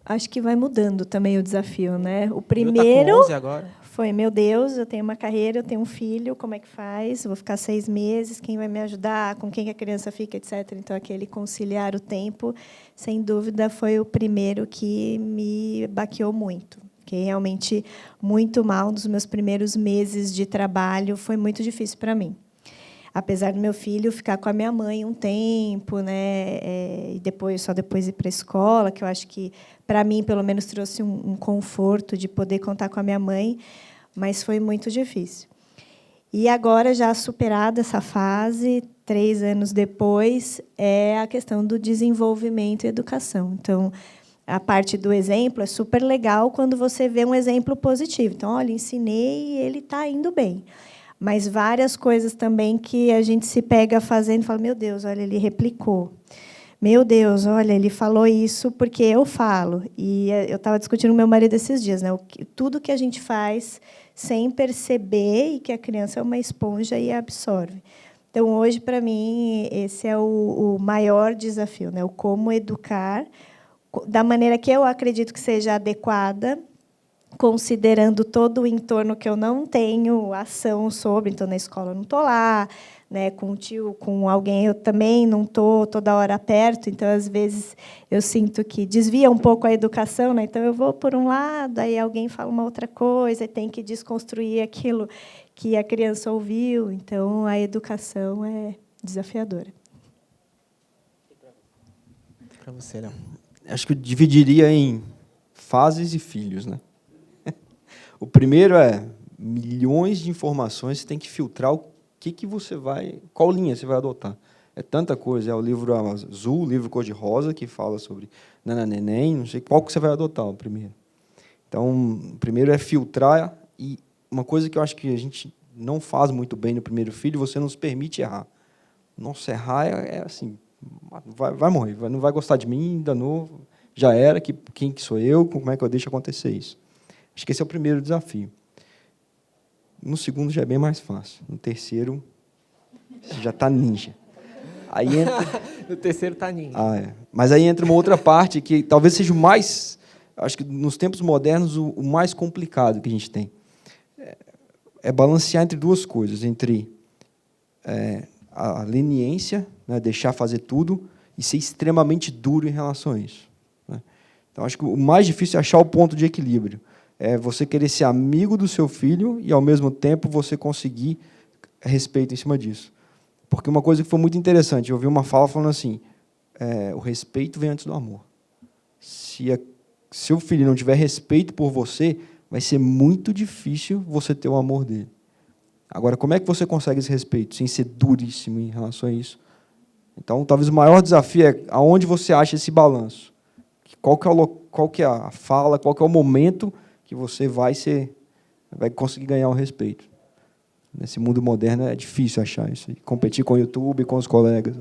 Acho que vai mudando também o desafio, né? O Tá com primeiro 11 agora. foi, meu Deus, eu tenho uma carreira, eu tenho um filho, como é que faz? Eu vou ficar 6 meses, quem vai me ajudar? Com quem a criança fica, etc. Então, aquele conciliar o tempo, sem dúvida, foi o primeiro que me baqueou muito. Fiquei realmente muito mal nos meus primeiros meses de trabalho, foi muito difícil para mim. Apesar do meu filho ficar com a minha mãe um tempo, né, e só depois ir para a escola, que eu acho que, para mim, pelo menos, trouxe um conforto de poder contar com a minha mãe, mas foi muito difícil. E agora, já superada essa fase, 3 anos depois, é a questão do desenvolvimento e educação. Então, a parte do exemplo é super legal quando você vê um exemplo positivo. Então, olha, ensinei e ele está indo bem. Mas várias coisas também que a gente se pega fazendo e fala, meu Deus, olha, ele replicou. Meu Deus, olha, ele falou isso porque eu falo. E eu estava discutindo com meu marido esses dias, né? Tudo que a gente faz sem perceber e que a criança é uma esponja e absorve. Então, hoje, para mim, esse é o maior desafio, né? O como educar da maneira que eu acredito que seja adequada, considerando todo o entorno que eu não tenho ação sobre. Então, na escola eu não estou lá, né, com o tio, com alguém, eu também não estou toda hora perto. Então, às vezes, eu sinto que desvia um pouco a educação. Né? Então, eu vou por um lado, aí alguém fala uma outra coisa, e tem que desconstruir aquilo que a criança ouviu. Então, a educação é desafiadora. Para você, Léo. Acho que eu dividiria em fases e filhos, né? O primeiro é milhões de informações, você tem que filtrar o que você vai, qual linha você vai adotar. É tanta coisa, é o livro azul, o livro cor-de-rosa, que fala sobre nananeném, não sei qual que você vai adotar o primeiro. Então, o primeiro é filtrar, e uma coisa que eu acho que a gente não faz muito bem no primeiro filho, você nos permite errar. Nossa, errar é assim, vai morrer, não vai gostar de mim, danou, já era, quem que sou eu, como é que eu deixo acontecer isso? Acho que esse é o primeiro desafio. No segundo já é bem mais fácil. No terceiro, você já está ninja. Aí entra... No terceiro está ninja. É. Mas aí entra uma outra parte que talvez seja o mais, acho que nos tempos modernos, o mais complicado que a gente tem. É balancear entre duas coisas, entre a leniência, né, deixar fazer tudo, e ser extremamente duro em relação a isso. Né? Então, acho que o mais difícil é achar o ponto de equilíbrio. É você querer ser amigo do seu filho e, ao mesmo tempo, você conseguir respeito em cima disso. Porque uma coisa que foi muito interessante, eu ouvi uma fala falando assim, o respeito vem antes do amor. Se seu filho não tiver respeito por você, vai ser muito difícil você ter o amor dele. Agora, como é que você consegue esse respeito sem ser duríssimo em relação a isso? Então, talvez o maior desafio é aonde você acha esse balanço. Qual que é a fala, qual que é o momento que você vai conseguir ganhar o respeito. Nesse mundo moderno é difícil achar isso. Competir com o YouTube, com os colegas.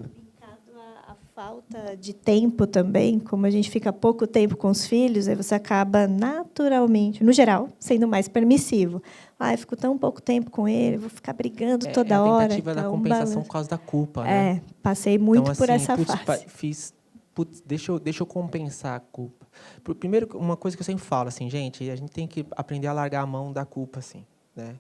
A falta de tempo também, como a gente fica pouco tempo com os filhos, aí você acaba naturalmente, no geral, sendo mais permissivo. Eu fico tão pouco tempo com ele, vou ficar brigando toda hora. É a tentativa da compensação por causa da culpa. Né? Passei muito então, assim, por essa fase. Deixa eu compensar a culpa. Primeiro, uma coisa que eu sempre falo, assim, gente, a gente tem que aprender a largar a mão da culpa, assim, né?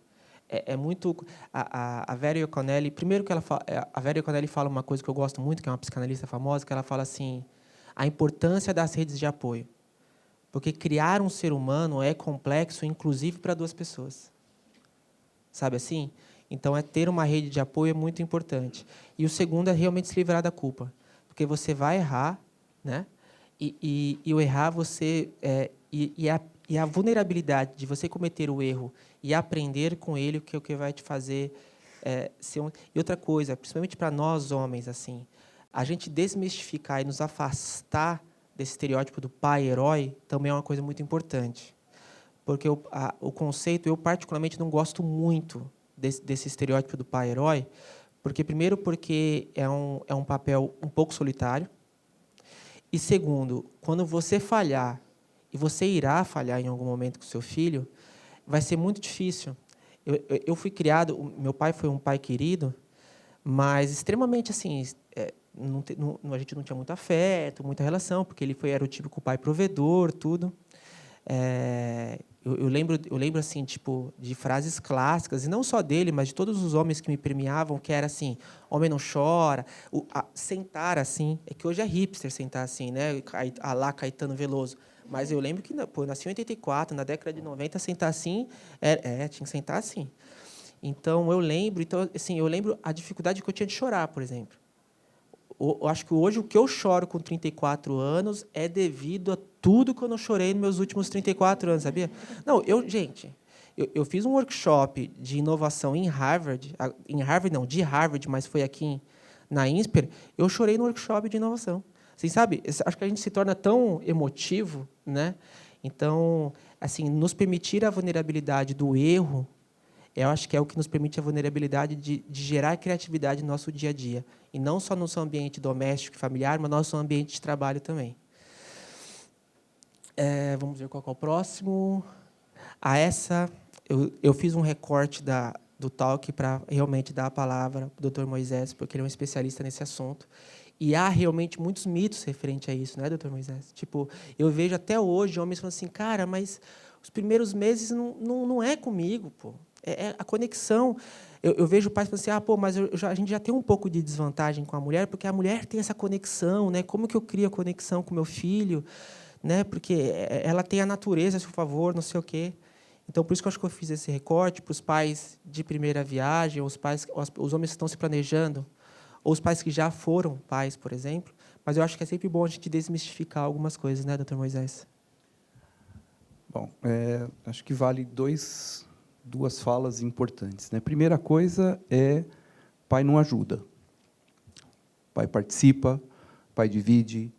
É muito a Vera Iaconelli, primeiro que a Vera Iaconelli fala uma coisa que eu gosto muito, que é uma psicanalista famosa, que ela fala assim, a importância das redes de apoio, porque criar um ser humano é complexo, inclusive para duas pessoas, sabe assim? Então, ter uma rede de apoio é muito importante. E o segundo é realmente se livrar da culpa, porque você vai errar, né? E o errar você e a vulnerabilidade de você cometer o erro e aprender com ele, que é o que vai te fazer ser um... E outra coisa, principalmente para nós homens, assim, a gente desmistificar e nos afastar desse estereótipo do pai herói também é uma coisa muito importante, porque o conceito, eu particularmente não gosto muito desse estereótipo do pai herói, porque primeiro porque é um papel um pouco solitário. E, segundo, quando você falhar, e você irá falhar em algum momento com o seu filho, vai ser muito difícil. Eu fui criado, meu pai foi um pai querido, mas extremamente assim, a gente não tinha muito afeto, muita relação, porque ele era o típico pai provedor, tudo. Eu lembro assim, tipo, de frases clássicas, e não só dele, mas de todos os homens que me premiavam, que era assim, homem não chora, sentar assim, é que hoje é hipster sentar assim, né? A lá Caetano Veloso. Mas eu lembro que, eu nasci em 84, na década de 90, sentar assim, tinha que sentar assim. Então, eu lembro a dificuldade que eu tinha de chorar, por exemplo. Eu acho que hoje o que eu choro com 34 anos é devido a tudo que eu não chorei nos meus últimos 34 anos, sabia? Não, gente, Eu fiz um workshop de inovação em Harvard, de Harvard, mas foi aqui na INSPER, eu chorei no workshop de inovação. Assim, sabe? Acho que a gente se torna tão emotivo, né? Então, assim, nos permitir a vulnerabilidade do erro, eu acho que é o que nos permite a vulnerabilidade de gerar criatividade no nosso dia a dia. E não só no seu ambiente doméstico e familiar, mas no nosso ambiente de trabalho também. Vamos ver qual é o próximo. Eu fiz um recorte do talk para realmente dar a palavra para o Dr. Moisés, porque ele é um especialista nesse assunto. E há realmente muitos mitos referentes a isso, né, Dr. Moisés? Tipo, eu vejo até hoje homens falando assim, cara, mas os primeiros meses não é comigo, pô. É a conexão. Eu vejo pais falando assim, mas a gente já tem um pouco de desvantagem com a mulher, porque a mulher tem essa conexão, né? Como que eu crio a conexão com meu filho? Né? Porque ela tem a natureza a seu favor, não sei o quê. Então, por isso que eu acho que eu fiz esse recorte para os pais de primeira viagem, os homens que estão se planejando, ou os pais que já foram pais, por exemplo. Mas eu acho que é sempre bom a gente desmistificar algumas coisas, né, Dr. Moisés? Bom, acho que vale duas falas importantes, né? Primeira coisa é pai não ajuda. Pai participa, pai divide,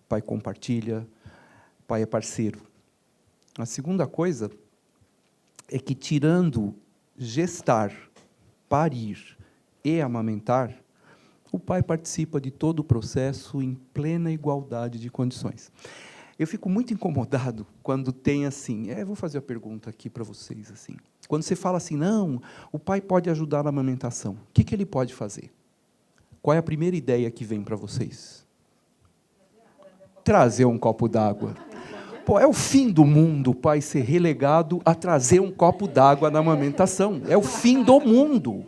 pai compartilha, pai é parceiro. A segunda coisa é que, tirando gestar, parir e amamentar, o pai participa de todo o processo em plena igualdade de condições. Eu fico muito incomodado quando tem assim, vou fazer a pergunta aqui para vocês, assim, quando você fala assim, não, o pai pode ajudar na amamentação, o que ele pode fazer? Qual é a primeira ideia que vem para vocês? Trazer um copo d'água. Pô, é o fim do mundo o pai ser relegado a trazer um copo d'água na amamentação. É o fim do mundo.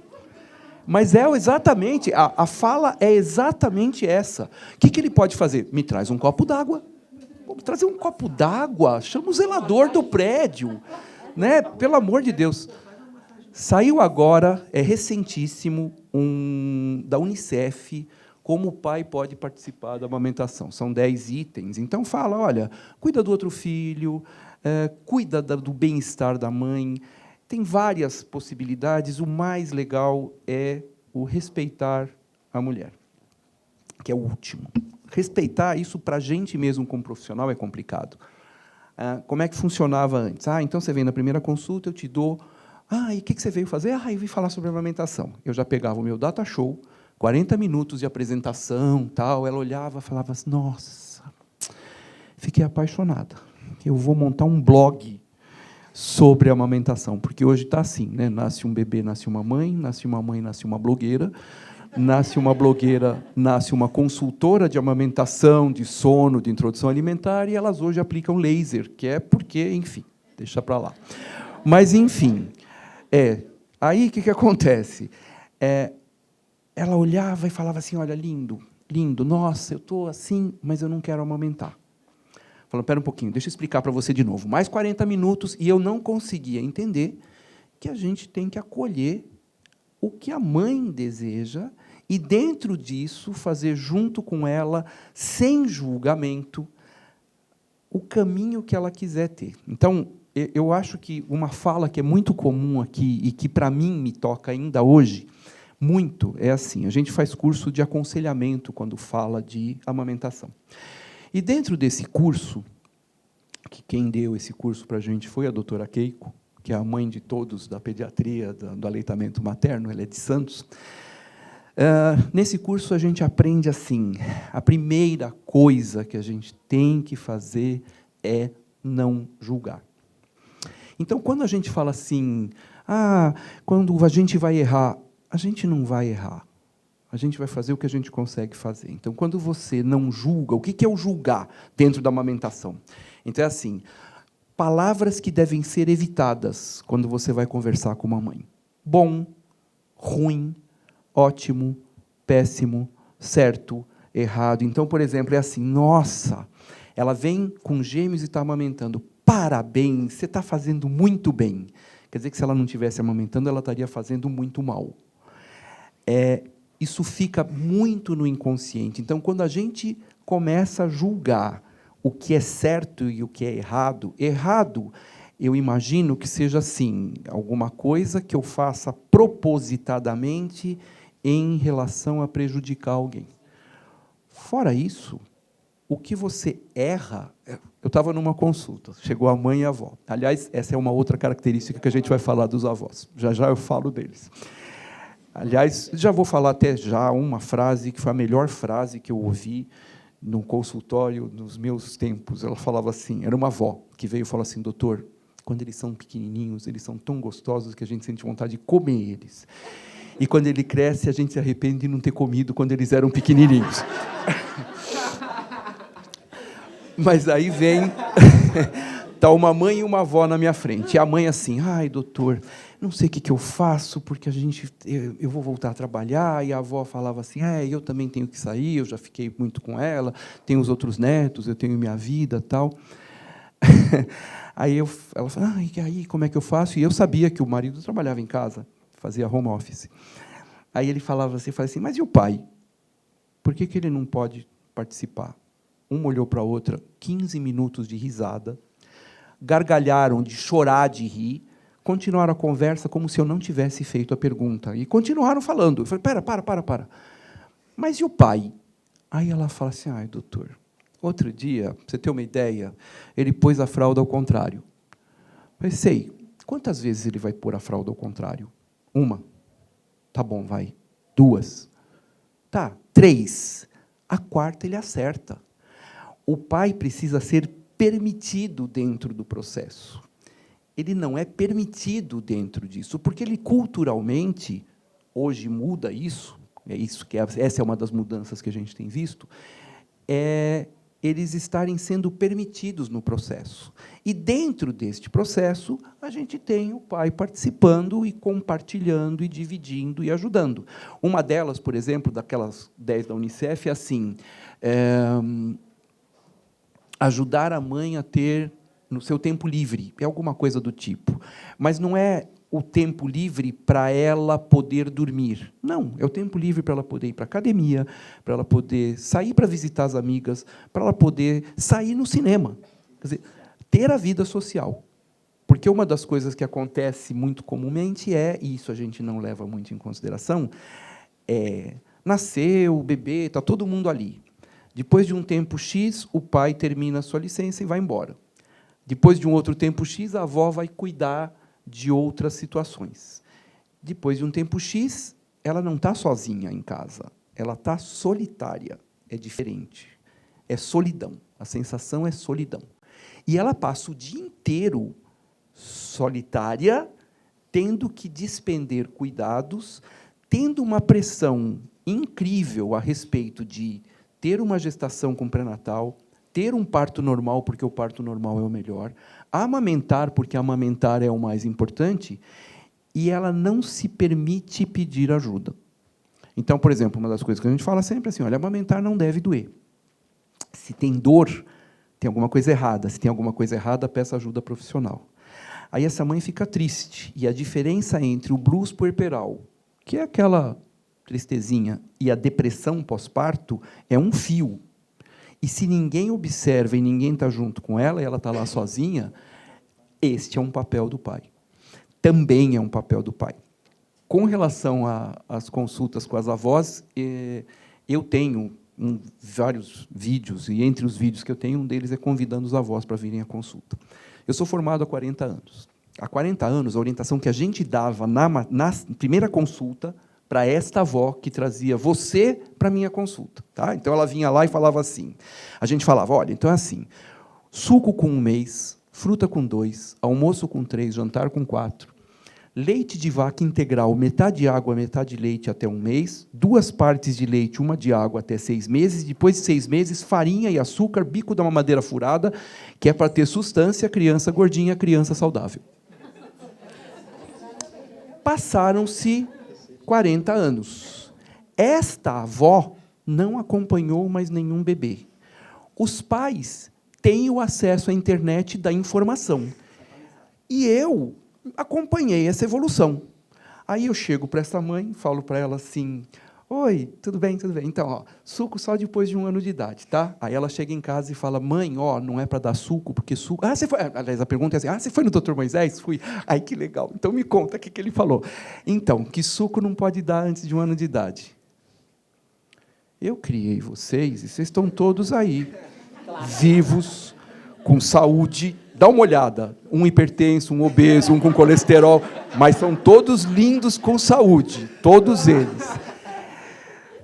Mas exatamente, a fala é exatamente essa. O que ele pode fazer? Me traz um copo d'água. Trazer um copo d'água? Chama o zelador do prédio. Né? Pelo amor de Deus. Saiu agora, recentíssimo, da Unicef, como o pai pode participar da amamentação. São 10 itens. Então, fala, olha, cuida do outro filho, cuida do bem-estar da mãe. Tem várias possibilidades. O mais legal é o respeitar a mulher, que é o último. Respeitar isso, para a gente mesmo, como profissional, é complicado. Como é que funcionava antes? Então, você vem na primeira consulta, eu te dou... e o que você veio fazer? Eu vim falar sobre amamentação. Eu já pegava o meu data show, 40 minutos de apresentação, tal. Ela olhava e falava assim, nossa, fiquei apaixonada. Eu vou montar um blog sobre a amamentação, porque hoje está assim, né? Nasce um bebê, nasce uma mãe, nasce uma blogueira, nasce uma blogueira, nasce uma consultora de amamentação, de sono, de introdução alimentar, e elas hoje aplicam laser, que é porque, enfim, deixa para lá. Mas, enfim, aí o que acontece? Ela olhava e falava assim, olha, lindo, lindo, nossa, eu estou assim, mas eu não quero amamentar. Falando, espera um pouquinho, deixa eu explicar para você de novo. Mais 40 minutos, e eu não conseguia entender que a gente tem que acolher o que a mãe deseja e, dentro disso, fazer junto com ela, sem julgamento, o caminho que ela quiser ter. Então, eu acho que uma fala que é muito comum aqui e que, para mim, me toca ainda hoje, muito, é assim, a gente faz curso de aconselhamento quando fala de amamentação. E, dentro desse curso, que quem deu esse curso para a gente foi a doutora Keiko, que é a mãe de todos da pediatria, do aleitamento materno, ela é de Santos. Nesse curso, a gente aprende assim, a primeira coisa que a gente tem que fazer é não julgar. Então, quando a gente fala assim, quando a gente vai errar, a gente não vai errar. A gente vai fazer o que a gente consegue fazer. Então, quando você não julga, o que é o julgar dentro da amamentação? Então, é assim, palavras que devem ser evitadas quando você vai conversar com uma mãe. Bom, ruim, ótimo, péssimo, certo, errado. Então, por exemplo, é assim, nossa, ela vem com gêmeos e está amamentando. Parabéns, você está fazendo muito bem. Quer dizer que, se ela não estivesse amamentando, ela estaria fazendo muito mal. Isso fica muito no inconsciente. Então, quando a gente começa a julgar o que é certo e o que é errado, errado eu imagino que seja assim, alguma coisa que eu faça propositadamente em relação a prejudicar alguém. Fora isso, o que você erra... Eu estava numa consulta, chegou a mãe e a avó. Aliás, essa é uma outra característica que a gente vai falar dos avós. Já já eu falo deles. Aliás, já vou falar até já uma frase que foi a melhor frase que eu ouvi num consultório nos meus tempos. Ela falava assim, era uma avó que veio e falou assim, doutor, quando eles são pequenininhos, eles são tão gostosos que a gente sente vontade de comer eles. E quando ele cresce, a gente se arrepende de não ter comido quando eles eram pequenininhos. Mas aí vem... Está uma mãe e uma avó na minha frente. E a mãe assim, ai, doutor, não sei o que eu faço, porque eu vou voltar a trabalhar. E a avó falava assim, eu também tenho que sair, eu já fiquei muito com ela, tenho os outros netos, eu tenho minha vida, tal. Aí ela falou, e aí, como é que eu faço? E eu sabia que o marido trabalhava em casa, fazia home office. Aí ele falava assim, mas e o pai? Por que ele não pode participar? Uma olhou para a outra, 15 minutos de risada, gargalharam de chorar, de rir, continuaram a conversa como se eu não tivesse feito a pergunta. E continuaram falando. Eu falei, para. Mas e o pai? Aí ela fala assim, doutor, outro dia, para você ter uma ideia, ele pôs a fralda ao contrário. Eu pensei, quantas vezes ele vai pôr a fralda ao contrário? 1. Tá bom, vai. 2. Tá, 3. A 4ª ele acerta. O pai precisa ser permitido dentro do processo. Ele não é permitido dentro disso, porque ele culturalmente, hoje muda isso, essa é uma das mudanças que a gente tem visto, eles estarem sendo permitidos no processo. E dentro deste processo, a gente tem o pai participando e compartilhando e dividindo e ajudando. Uma delas, por exemplo, daquelas 10 da Unicef, é assim, ajudar a mãe a ter, no seu tempo livre, é alguma coisa do tipo. Mas não é o tempo livre para ela poder dormir. Não, é o tempo livre para ela poder ir para a academia, para ela poder sair para visitar as amigas, para ela poder sair no cinema. Quer dizer, ter a vida social. Porque uma das coisas que acontece muito comumente e isso a gente não leva muito em consideração, nasceu, o bebê, está todo mundo ali. Depois de um tempo X, o pai termina a sua licença e vai embora. Depois de um outro tempo X, a avó vai cuidar de outras situações. Depois de um tempo X, ela não está sozinha em casa, ela está solitária, é diferente. É solidão, a sensação é solidão. E ela passa o dia inteiro solitária, tendo que despender cuidados, tendo uma pressão incrível a respeito de ter uma gestação com pré-natal, ter um parto normal, porque o parto normal é o melhor, amamentar, porque amamentar é o mais importante, e ela não se permite pedir ajuda. Então, por exemplo, uma das coisas que a gente fala sempre é assim, olha, amamentar não deve doer. Se tem dor, tem alguma coisa errada. Se tem alguma coisa errada, peça ajuda profissional. Aí essa mãe fica triste, e a diferença entre o blues puerperal, que é aquela tristezinha, e a depressão pós-parto, é um fio. E se ninguém observa e ninguém está junto com ela, e ela está lá sozinha, este é um papel do pai. Também é um papel do pai. Com relação às consultas com as avós, eu tenho vários vídeos, e entre os vídeos que eu tenho, um deles é convidando os avós para virem à consulta. Eu sou formado há 40 anos. Há 40 anos, a orientação que a gente dava na primeira consulta para esta avó que trazia você para a minha consulta. Tá? Então, ela vinha lá e falava assim. A gente falava, olha, então é assim, suco com 1 mês, fruta com 2, almoço com 3, jantar com 4, leite de vaca integral, metade água, metade leite até 1 mês, 2 partes de leite, 1 de água até 6 meses, depois de 6 meses, farinha e açúcar, bico da mamadeira furada, que é para ter sustância, criança gordinha, criança saudável. Passaram-se 40 anos. Esta avó não acompanhou mais nenhum bebê. Os pais têm o acesso à internet da informação. E eu acompanhei essa evolução. Aí eu chego para essa mãe, falo para ela assim, Oi, tudo bem, tudo bem. Então, ó, suco só depois de 1 ano de idade, tá? Aí ela chega em casa e fala, mãe, ó, não é para dar suco, porque suco... Ah, você foi... Aliás, a pergunta é assim, você foi no Dr. Moisés? Fui. Ai, que legal. Então, me conta o que ele falou. Então, que suco não pode dar antes de 1 ano de idade. Eu criei vocês e vocês estão todos aí, vivos, com saúde. Dá uma olhada, um hipertenso, um obeso, um com colesterol, mas são todos lindos com saúde, todos eles.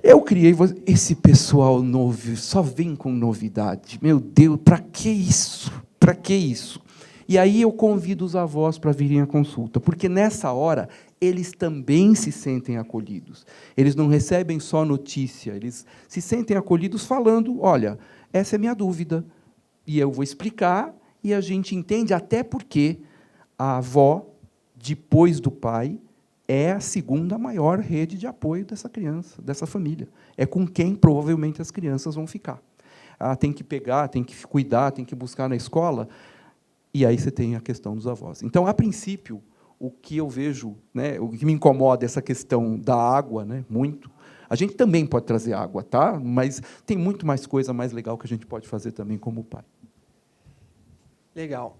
Eu criei esse pessoal novo, só vem com novidade. Meu Deus, para que isso? Para que isso? E aí eu convido os avós para virem à consulta, porque nessa hora eles também se sentem acolhidos. Eles não recebem só notícia, eles se sentem acolhidos falando, olha, essa é a minha dúvida, e eu vou explicar, e a gente entende até porque a avó, depois do pai, é a segunda maior rede de apoio dessa criança, dessa família. É com quem, provavelmente, as crianças vão ficar. Tem que pegar, tem que cuidar, tem que buscar na escola, e aí você tem a questão dos avós. Então, a princípio, o que eu vejo, né, o que me incomoda é essa questão da água, né, muito. A gente também pode trazer água, tá? Mas tem muito mais coisa mais legal que a gente pode fazer também como pai. Legal.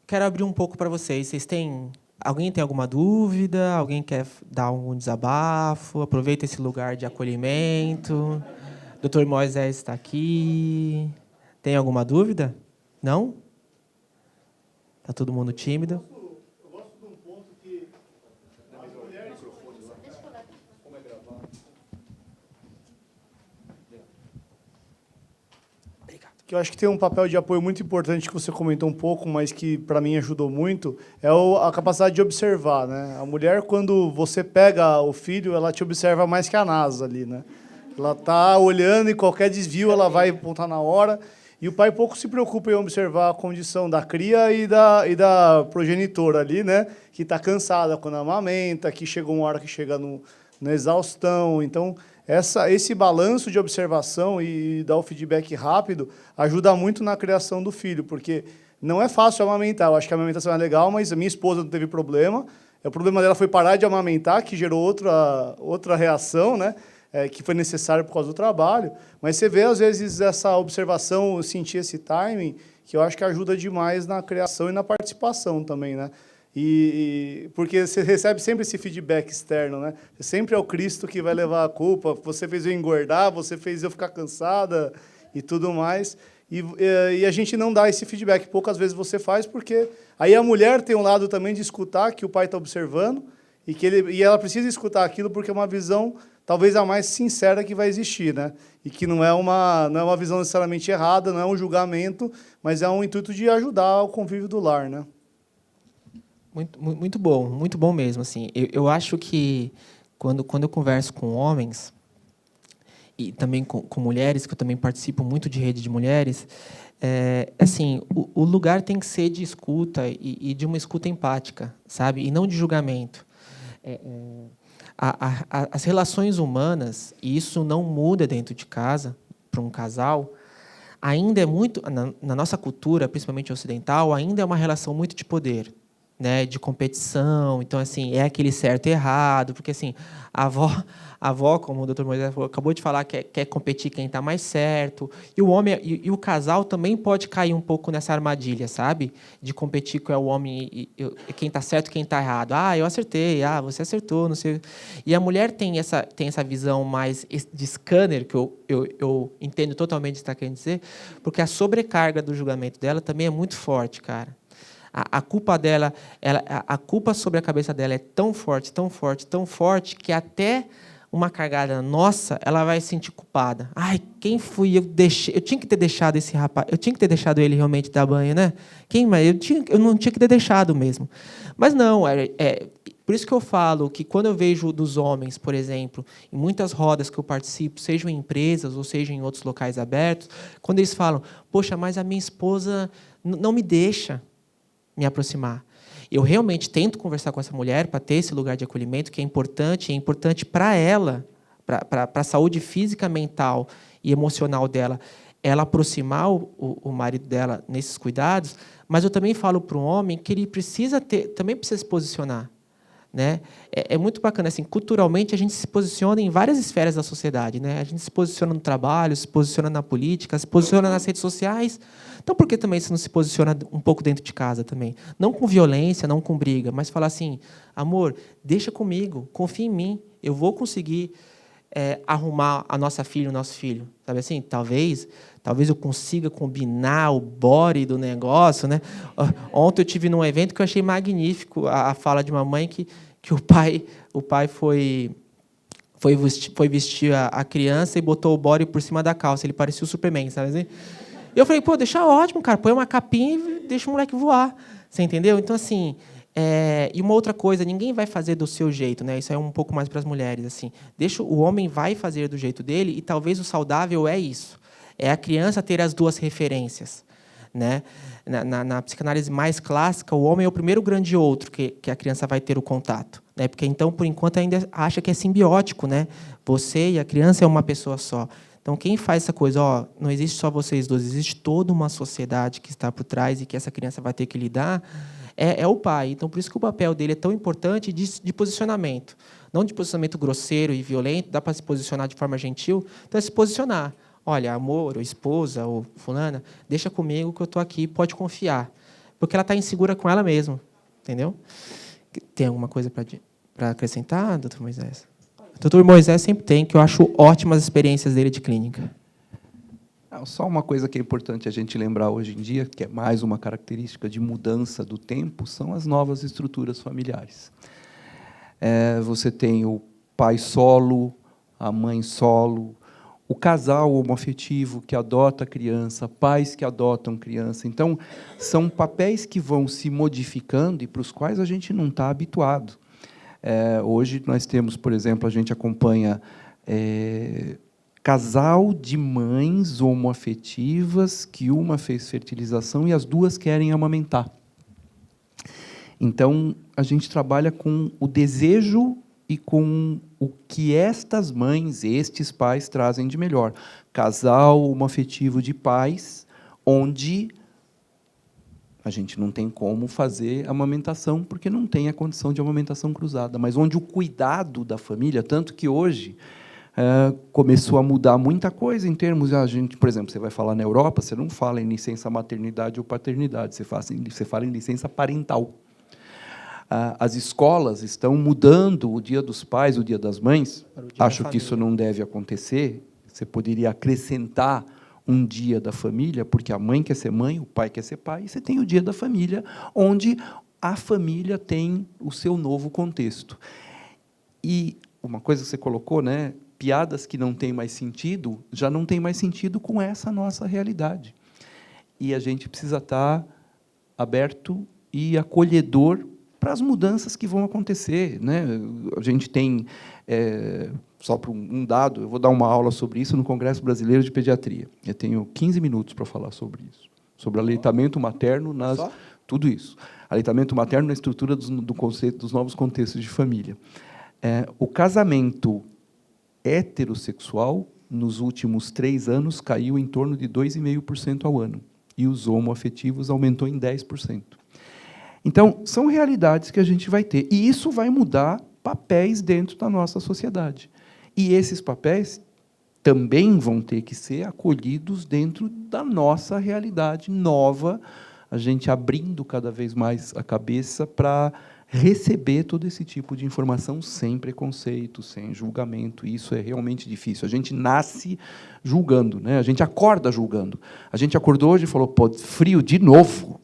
Quero abrir um pouco para vocês. Alguém tem alguma dúvida? Alguém quer dar algum desabafo? Aproveita esse lugar de acolhimento. Dr. Moisés está aqui. Tem alguma dúvida? Não? Está todo mundo tímido? Eu gosto de um ponto que as mulheres... Como é gravado? Que eu acho que tem um papel de apoio muito importante que você comentou um pouco, mas que para mim ajudou muito, é a capacidade de observar, né? A mulher, quando você pega o filho, ela te observa mais que a NASA ali, né? Ela está olhando e qualquer desvio ela vai apontar na hora. E o pai pouco se preocupa em observar a condição da cria e da progenitora ali, né? Que está cansada quando amamenta, que chegou uma hora que chega na exaustão. Então, esse balanço de observação e dar o feedback rápido ajuda muito na criação do filho, porque não é fácil amamentar. Eu acho que a amamentação é legal, mas a minha esposa não teve problema. O problema dela foi parar de amamentar, que gerou outra reação, né? Que foi necessário por causa do trabalho, mas você vê, às vezes, essa observação, sentir esse timing, que eu acho que ajuda demais na criação e na participação também, né? Porque você recebe sempre esse feedback externo, né? Sempre é o Cristo que vai levar a culpa, você fez eu engordar, você fez eu ficar cansada e tudo mais, e a gente não dá esse feedback, poucas vezes você faz, porque aí a mulher tem um lado também de escutar que o pai está observando, e ela precisa escutar aquilo porque é uma visão talvez a mais sincera que vai existir, né? E que não é uma visão necessariamente errada, não é um julgamento, mas é um intuito de ajudar o convívio do lar, né? Muito bom mesmo. Assim, eu acho que quando eu converso com homens e também com mulheres, que eu também participo muito de rede de mulheres, assim, o lugar tem que ser de escuta e de uma escuta empática, sabe? E não de julgamento. As relações humanas, e isso não muda dentro de casa, para um casal, ainda é muito, na nossa cultura, principalmente ocidental, ainda é uma relação muito de poder, né, de competição. Então, assim, é aquele certo e errado, porque assim, a avó, como o Dr. Moisés falou, acabou de falar, quer competir quem está mais certo, e o homem e o casal também pode cair um pouco nessa armadilha, sabe? De competir com o homem e quem está certo e quem está errado. Eu acertei, você acertou, não sei. E a mulher tem essa visão mais de scanner, que eu entendo totalmente o que você está querendo dizer, porque a sobrecarga do julgamento dela também é muito forte, cara. A culpa dela, a culpa sobre a cabeça dela é tão forte, tão forte, tão forte, que até uma cargada nossa, ela vai se sentir culpada. Quem fui? Eu tinha que ter deixado esse rapaz, eu tinha que ter deixado ele realmente dar banho, né? Eu não tinha que ter deixado mesmo. Mas não, por isso que eu falo que quando eu vejo dos homens, por exemplo, em muitas rodas que eu participo, sejam em empresas ou sejam em outros locais abertos, quando eles falam, poxa, mas a minha esposa não me deixa me aproximar. Eu realmente tento conversar com essa mulher para ter esse lugar de acolhimento, que é importante para ela, para a saúde física, mental e emocional dela, ela aproximar o marido dela nesses cuidados, mas eu também falo para o homem que ele também precisa se posicionar. né? É muito bacana, assim, culturalmente a gente se posiciona em várias esferas da sociedade, né? A gente se posiciona no trabalho, se posiciona na política, se posiciona nas redes sociais. Então, por que também você não se posiciona um pouco dentro de casa também? Não com violência, não com briga, mas falar assim, amor, deixa comigo, confia em mim, eu vou conseguir arrumar a nossa filha, o nosso filho, sabe assim? Talvez eu consiga combinar o body do negócio, né? Ontem eu tive num evento que eu achei magnífico a fala de uma mãe que o pai foi vestir a criança e botou o body por cima da calça, ele parecia o Superman, sabe assim? E eu falei, pô, deixa ótimo, cara, põe uma capinha e deixa o moleque voar, você entendeu? Então assim, e uma outra coisa, ninguém vai fazer do seu jeito, né? Isso é um pouco mais para as mulheres, assim. Deixa o homem vai fazer do jeito dele e talvez o saudável é isso. É a criança ter as duas referências, né? Na psicanálise mais clássica, o homem é o primeiro grande outro que a criança vai ter o contato, né? Porque então, por enquanto, ainda acha que é simbiótico, né? Você e a criança é uma pessoa só. Então, quem faz essa coisa, não existe só vocês dois, existe toda uma sociedade que está por trás e que essa criança vai ter que lidar. É o pai. Então, por isso que o papel dele é tão importante de posicionamento. Não de posicionamento grosseiro e violento, dá para se posicionar de forma gentil. Então, é se posicionar. Olha, amor, ou esposa, ou fulana, deixa comigo que eu estou aqui, pode confiar. Porque ela está insegura com ela mesma. Entendeu? Tem alguma coisa para acrescentar, doutor Moisés? O doutor Moisés sempre tem, que eu acho ótimas as experiências dele de clínica. Só uma coisa que é importante a gente lembrar hoje em dia, que é mais uma característica de mudança do tempo, são as novas estruturas familiares. Você tem o pai solo, a mãe solo, o casal homoafetivo que adota a criança, pais que adotam criança. Então, são papéis que vão se modificando e para os quais a gente não está habituado. Hoje, nós temos, por exemplo, a gente acompanha casal de mães homoafetivas que uma fez fertilização e as duas querem amamentar. Então, a gente trabalha com o desejo e com o que estas mães, estes pais, trazem de melhor. Casal homoafetivo de pais, onde a gente não tem como fazer amamentação, porque não tem a condição de amamentação cruzada, mas onde o cuidado da família, tanto que hoje começou a mudar muita coisa em termos... por exemplo, você vai falar na Europa, você não fala em licença maternidade ou paternidade, você fala em licença parental. As escolas estão mudando o Dia dos Pais, o Dia das Mães. Acho que isso não deve acontecer. Você poderia acrescentar um dia da família, porque a mãe quer ser mãe, o pai quer ser pai, e você tem o Dia da Família, onde a família tem o seu novo contexto. E uma coisa que você colocou, né? Piadas que não têm mais sentido, já não tem mais sentido com essa nossa realidade. E a gente precisa estar aberto e acolhedor para as mudanças que vão acontecer, né? A gente tem, só para um dado, eu vou dar uma aula sobre isso no Congresso Brasileiro de Pediatria. Eu tenho 15 minutos para falar sobre isso, sobre aleitamento materno, tudo isso. Aleitamento materno na estrutura do conceito dos novos contextos de família. O casamento heterossexual, nos últimos 3 anos, caiu em torno de 2,5% ao ano, e os homoafetivos aumentou em 10%. Então, são realidades que a gente vai ter, e isso vai mudar papéis dentro da nossa sociedade. E esses papéis também vão ter que ser acolhidos dentro da nossa realidade nova, a gente abrindo cada vez mais a cabeça para receber todo esse tipo de informação sem preconceito, sem julgamento. Isso é realmente difícil. A gente nasce julgando, né? A gente acorda julgando. A gente acordou hoje e falou, pô, frio de novo.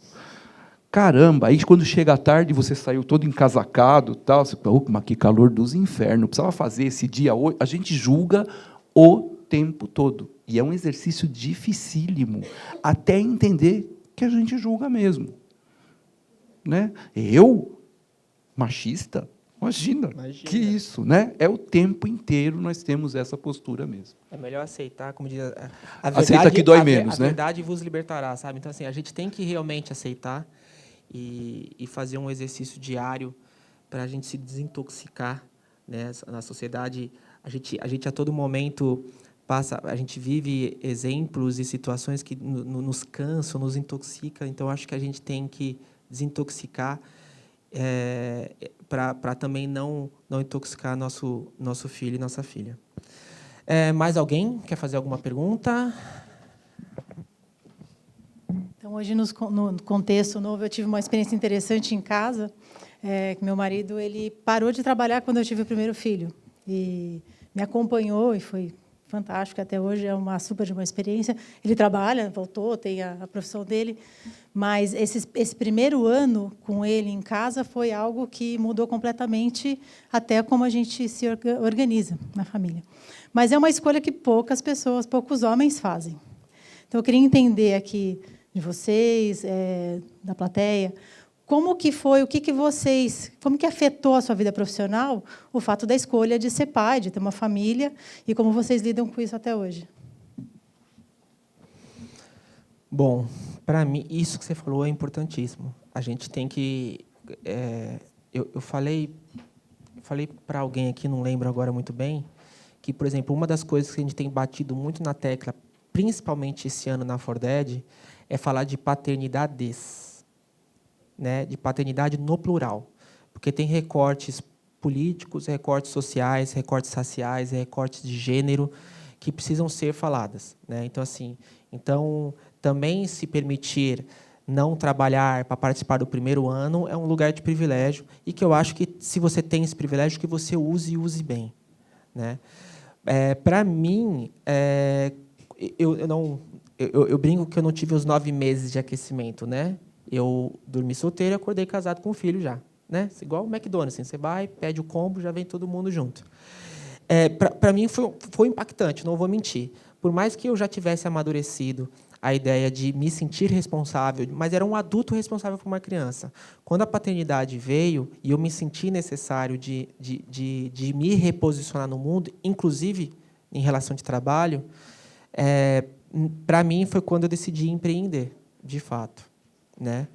Caramba, aí quando chega à tarde, você saiu todo encasacado, tal, você fala, mas que calor dos infernos, precisava fazer esse dia hoje. A gente julga o tempo todo. E é um exercício dificílimo, até entender que a gente julga mesmo. Né? Machista? Imagina, que isso, né? É o tempo inteiro nós temos essa postura mesmo. É melhor aceitar, como diz a verdade, aceita que dói menos, né? A verdade vos libertará, sabe? Então, assim, a gente tem que realmente aceitar e fazer um exercício diário para a gente se desintoxicar, né? Na sociedade. A gente a todo momento a gente vive exemplos e situações que nos cansam, nos intoxica. Então, acho que a gente tem que desintoxicar para também não intoxicar nosso filho e nossa filha. Mais alguém quer fazer alguma pergunta? Então, hoje, no contexto novo, eu tive uma experiência interessante em casa. Que meu marido ele parou de trabalhar quando eu tive o primeiro filho. E me acompanhou, e foi fantástico. Até hoje é uma super de uma experiência. Ele trabalha, voltou, tem a profissão dele. Mas esse primeiro ano com ele em casa foi algo que mudou completamente até como a gente se organiza na família. Mas é uma escolha que poucos homens fazem. Então, eu queria entender aqui de vocês, da plateia, como que foi, como que afetou a sua vida profissional o fato da escolha de ser pai, de ter uma família, e como vocês lidam com isso até hoje? Bom, para mim, isso que você falou é importantíssimo. A gente tem que... eu falei para alguém aqui, não lembro agora muito bem, que, por exemplo, uma das coisas que a gente tem batido muito na tecla, principalmente esse ano na Forded, é falar de paternidades, né? De paternidade no plural. Porque tem recortes políticos, recortes sociais, recortes raciais, recortes de gênero, que precisam ser faladas, né? Então, assim, também se permitir não trabalhar para participar do primeiro ano é um lugar de privilégio, e que eu acho que, se você tem esse privilégio, que você use bem, né? Para mim, eu brinco que eu não tive os 9 meses de aquecimento, né? Eu dormi solteiro e acordei casado com um filho já, né? Igual o McDonald's, assim, você vai, pede o combo, já vem todo mundo junto. Para mim foi impactante, não vou mentir. Por mais que eu já tivesse amadurecido a ideia de me sentir responsável, mas era um adulto responsável por uma criança. Quando a paternidade veio e eu me senti necessário de me reposicionar no mundo, inclusive em relação de trabalho, para mim foi quando eu decidi empreender, de fato, né?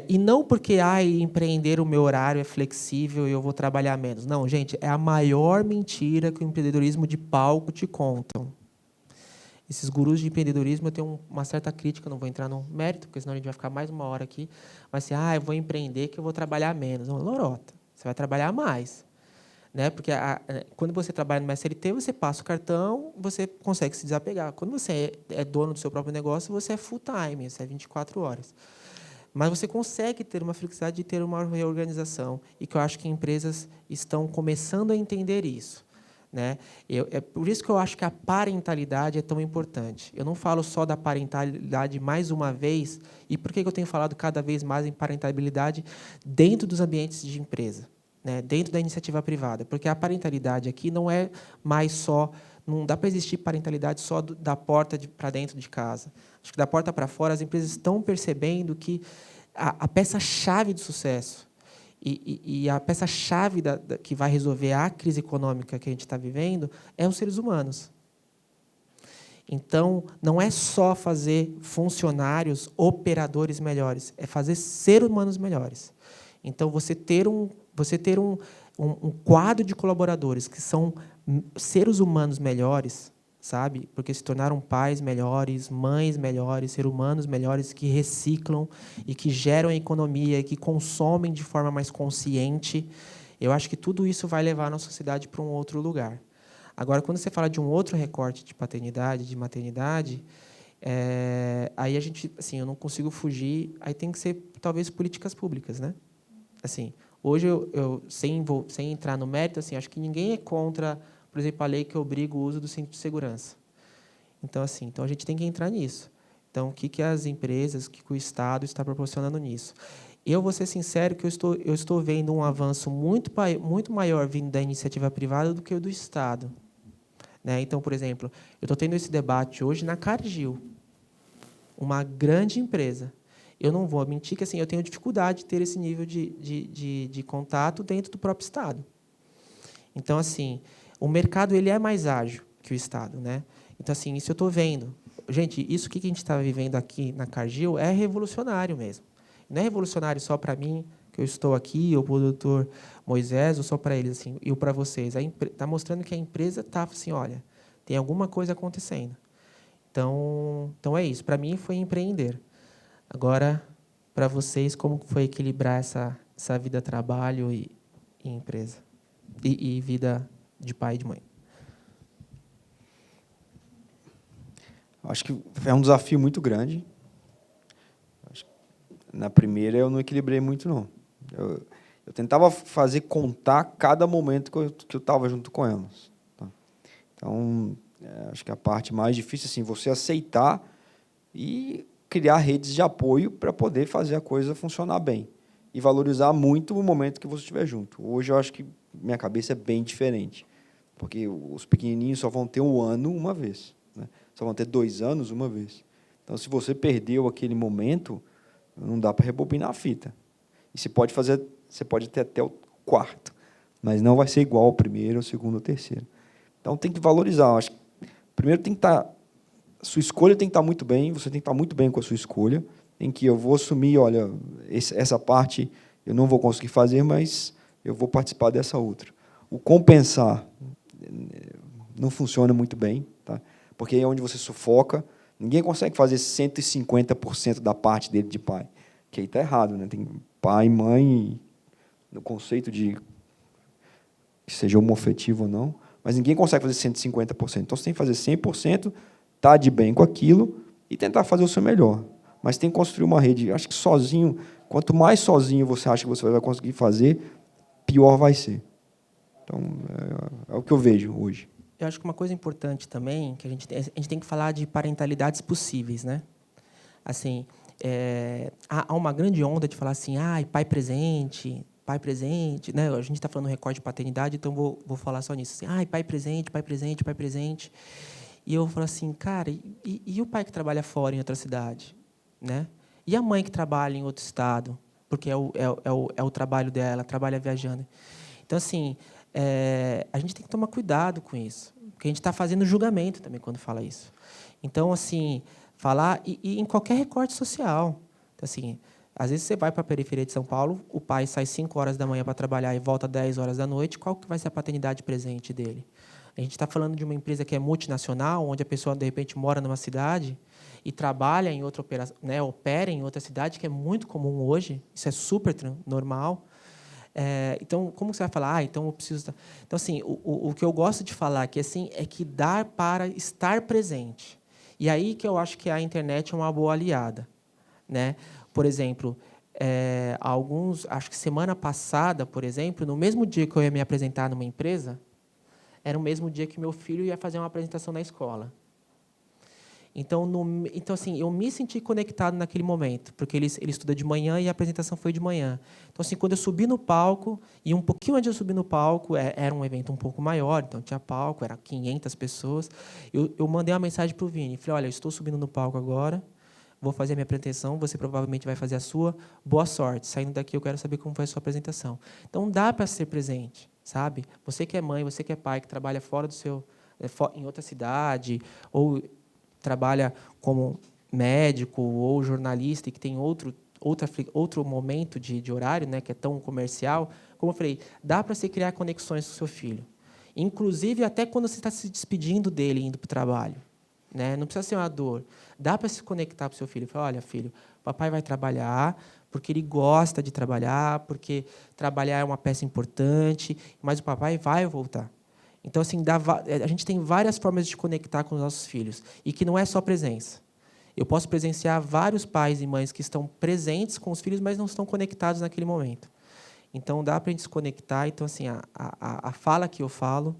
E não porque empreender, o meu horário é flexível e eu vou trabalhar menos. Não, gente, é a maior mentira que o empreendedorismo de palco te contam. Esses gurus de empreendedorismo, eu tenho uma certa crítica, não vou entrar no mérito, porque senão a gente vai ficar mais uma hora aqui, mas assim, eu vou empreender que eu vou trabalhar menos. Não, lorota, você vai trabalhar mais. Né? Porque quando você trabalha no SLT, você passa o cartão, você consegue se desapegar. Quando você é dono do seu próprio negócio, você é full time, você é 24 horas. Mas você consegue ter uma flexibilidade de ter uma reorganização, e que eu acho que empresas estão começando a entender isso, né? É por isso que eu acho que a parentalidade é tão importante. Eu não falo só da parentalidade mais uma vez, e por que eu tenho falado cada vez mais em parentalidade dentro dos ambientes de empresa, né? Dentro da iniciativa privada? Porque a parentalidade aqui não é mais só... Não dá para existir parentalidade só da porta para dentro de casa. Acho que da porta para fora, as empresas estão percebendo que a peça-chave do sucesso e a peça-chave que vai resolver a crise econômica que a gente está vivendo é os seres humanos. Então, não é só fazer funcionários, operadores melhores, é fazer seres humanos melhores. Então, você ter um quadro de colaboradores que são seres humanos melhores, sabe? Porque se tornaram pais melhores, mães melhores, seres humanos melhores, que reciclam e que geram economia e que consomem de forma mais consciente. Eu acho que tudo isso vai levar a nossa sociedade para um outro lugar. Agora, quando você fala de um outro recorte de paternidade, de maternidade, aí a gente, assim, eu não consigo fugir. Aí tem que ser talvez políticas públicas, né? Assim, hoje eu sem entrar no mérito, assim, acho que ninguém é contra, por exemplo, a lei que obriga o uso do cinto de segurança. Então, assim, a gente tem que entrar nisso. Então, o que as empresas, o que o Estado está proporcionando nisso? Eu vou ser sincero que eu estou vendo um avanço muito maior vindo da iniciativa privada do que o do Estado, né? Então, por exemplo, eu estou tendo esse debate hoje na Cargill, uma grande empresa. Eu não vou mentir que, assim, eu tenho dificuldade de ter esse nível de contato dentro do próprio Estado. Então, assim, o mercado ele é mais ágil que o Estado, né? Então, assim, isso eu estou vendo. Gente, isso que a gente está vivendo aqui na Cargill é revolucionário mesmo. Não é revolucionário só para mim, que eu estou aqui, ou para o doutor Moisés, ou só para eles, assim, e para vocês. Está mostrando que a empresa está assim, olha, tem alguma coisa acontecendo. Então é isso. Para mim, foi empreender. Agora, para vocês, como foi equilibrar essa vida trabalho e empresa. E vida de pai e de mãe. Acho que é um desafio muito grande. Na primeira, eu não equilibrei muito, não. Eu tentava fazer contar cada momento que eu estava junto com elas. Tá? Então, acho que a parte mais difícil é assim, você aceitar e criar redes de apoio para poder fazer a coisa funcionar bem. E valorizar muito o momento que você estiver junto. Hoje, eu acho que minha cabeça é bem diferente. Porque os pequenininhos só vão ter 1 ano uma vez. Né? Só vão ter 2 anos uma vez. Então, se você perdeu aquele momento, não dá para rebobinar a fita. E você pode ter até o 4º, mas não vai ser igual ao primeiro, ao segundo, ao terceiro. Então, tem que valorizar. Eu acho que, primeiro, tem que estar... Sua escolha tem que estar muito bem, você tem que estar muito bem com a sua escolha, em que eu vou assumir, olha, essa parte eu não vou conseguir fazer, mas eu vou participar dessa outra. O compensar não funciona muito bem, tá? Porque é onde você sufoca. Ninguém consegue fazer 150% da parte dele de pai, que aí está errado, né? Tem pai e mãe, no conceito de que seja homoafetivo ou não, mas ninguém consegue fazer 150%. Então, você tem que fazer 100%, estar de bem com aquilo e tentar fazer o seu melhor. Mas tem que construir uma rede. Acho que sozinho, quanto mais sozinho você acha que você vai conseguir fazer, pior vai ser. Então, é o que eu vejo hoje. Eu acho que uma coisa importante também, que a gente tem que falar de parentalidades possíveis, né? Assim, há uma grande onda de falar assim, pai presente, né? A gente está falando recorde de paternidade, então vou falar só nisso. Assim, pai presente, pai presente, pai presente. E eu falo assim, cara, e o pai que trabalha fora em outra cidade, né? E a mãe que trabalha em outro estado, porque é o trabalho dela, trabalha viajando. Então, assim, a gente tem que tomar cuidado com isso, porque a gente está fazendo julgamento também quando fala isso. Então, assim, falar e em qualquer recorte social. Então, assim, às vezes você vai para a periferia de São Paulo, o pai sai 5 horas da manhã para trabalhar e volta 10 horas da noite, qual que vai ser a paternidade presente dele? A gente está falando de uma empresa que é multinacional, onde a pessoa, de repente, mora numa cidade e trabalha em outra operação, né, opera em outra cidade, que é muito comum hoje, isso é super normal. Então, como você vai falar? Então eu preciso. Então, assim, o que eu gosto de falar aqui assim, é que dar para estar presente. E aí que eu acho que a internet é uma boa aliada, né? Por exemplo, acho que semana passada, por exemplo, no mesmo dia que eu ia me apresentar numa empresa, era o mesmo dia que meu filho ia fazer uma apresentação na escola. Então, assim, eu me senti conectado naquele momento, porque ele estuda de manhã e a apresentação foi de manhã. Então, assim, quando eu subi no palco, e um pouquinho antes de eu subir no palco, era um evento um pouco maior, então tinha palco, era 500 pessoas, eu mandei uma mensagem para o Vini, falei, olha, eu estou subindo no palco agora, vou fazer a minha apresentação, você provavelmente vai fazer a sua, boa sorte, saindo daqui eu quero saber como foi a sua apresentação. Então, dá para ser presente, sabe? Você que é mãe, você que é pai, que trabalha fora do seu, em outra cidade, ou trabalha como médico ou jornalista e que tem outro momento de horário, né, que é tão comercial, como eu falei, dá para você criar conexões com o seu filho. Inclusive, até quando você está se despedindo dele, indo para o trabalho. Né? Não precisa ser uma dor. Dá para se conectar com o seu filho. Falar, olha, filho, papai vai trabalhar porque ele gosta de trabalhar, porque trabalhar é uma peça importante, mas o papai vai voltar. Então, assim, a gente tem várias formas de conectar com os nossos filhos, e que não é só presença. Eu posso presenciar vários pais e mães que estão presentes com os filhos, mas não estão conectados naquele momento. Então, dá para a gente se conectar. Então, assim, a fala que eu falo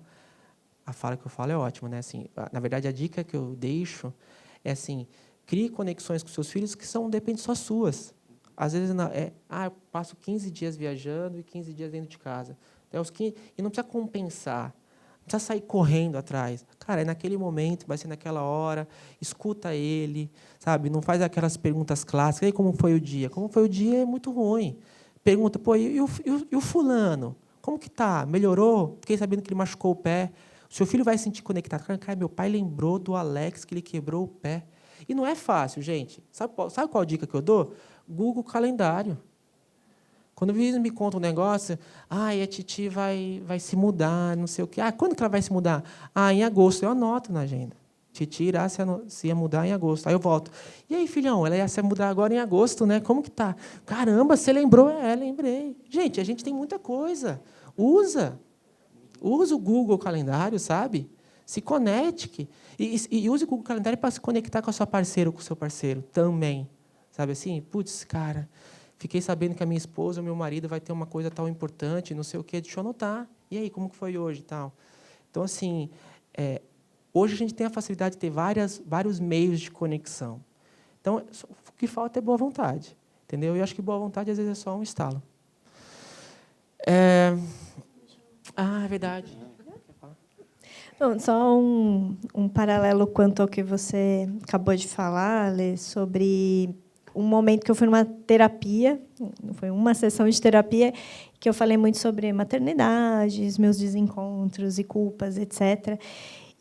é ótima, né? Assim, na verdade, a dica que eu deixo é assim: crie conexões com seus filhos que dependem só suas. Às vezes, eu passo 15 dias viajando e 15 dias dentro de casa. Até os 15, e não precisa compensar. Não precisa sair correndo atrás. Cara, é naquele momento, vai ser naquela hora, escuta ele, sabe? Não faz aquelas perguntas clássicas. E aí, como foi o dia? Como foi o dia é muito ruim. Pergunta, pô, e o fulano? Como que tá? Melhorou? Fiquei sabendo que ele machucou o pé. O seu filho vai se sentir conectado. Cara, meu pai lembrou do Alex que ele quebrou o pé. E não é fácil, gente. Sabe qual dica que eu dou? Google Calendário. Quando o vizinho me conta um negócio, a Titi vai se mudar, não sei o quê. Quando que ela vai se mudar? Em agosto. Eu anoto na agenda. Titi irá se ia mudar em agosto. Aí eu volto. E aí, filhão, ela ia se mudar agora em agosto, né? Como que tá? Caramba, você lembrou? É, lembrei. Gente, a gente tem muita coisa. Usa o Google Calendário, sabe? Se conecte. E use o Google Calendário para se conectar com a sua parceira ou com o seu parceiro também. Sabe assim? Putz, cara, fiquei sabendo que a minha esposa ou meu marido vai ter uma coisa tal importante, não sei o quê, deixa eu anotar. E aí, como que foi hoje e tal? Então, assim, hoje a gente tem a facilidade de ter vários meios de conexão. Então, o que falta é boa vontade. Entendeu? E eu acho que boa vontade, às vezes, é só um estalo. É verdade. Não, só um paralelo quanto ao que você acabou de falar, Lê, sobre um momento que eu fui numa terapia, foi uma sessão de terapia, que eu falei muito sobre maternidade, os meus desencontros e culpas, etc.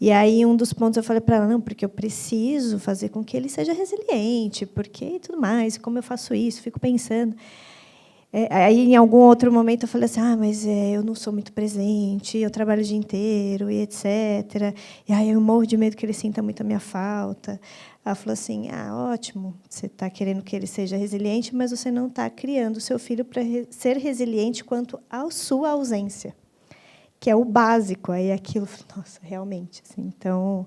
E aí, um dos pontos eu falei para ela, não, porque eu preciso fazer com que ele seja resiliente, porque e tudo mais, como eu faço isso, fico pensando. Aí, em algum outro momento, eu falei assim, mas eu não sou muito presente, eu trabalho o dia inteiro, e etc. E aí eu morro de medo que ele sinta muito a minha falta. Ela falou assim, ótimo, você está querendo que ele seja resiliente, mas você não está criando o seu filho para ser resiliente quanto à sua ausência, que é o básico. Aí aquilo, nossa, realmente. Assim, então,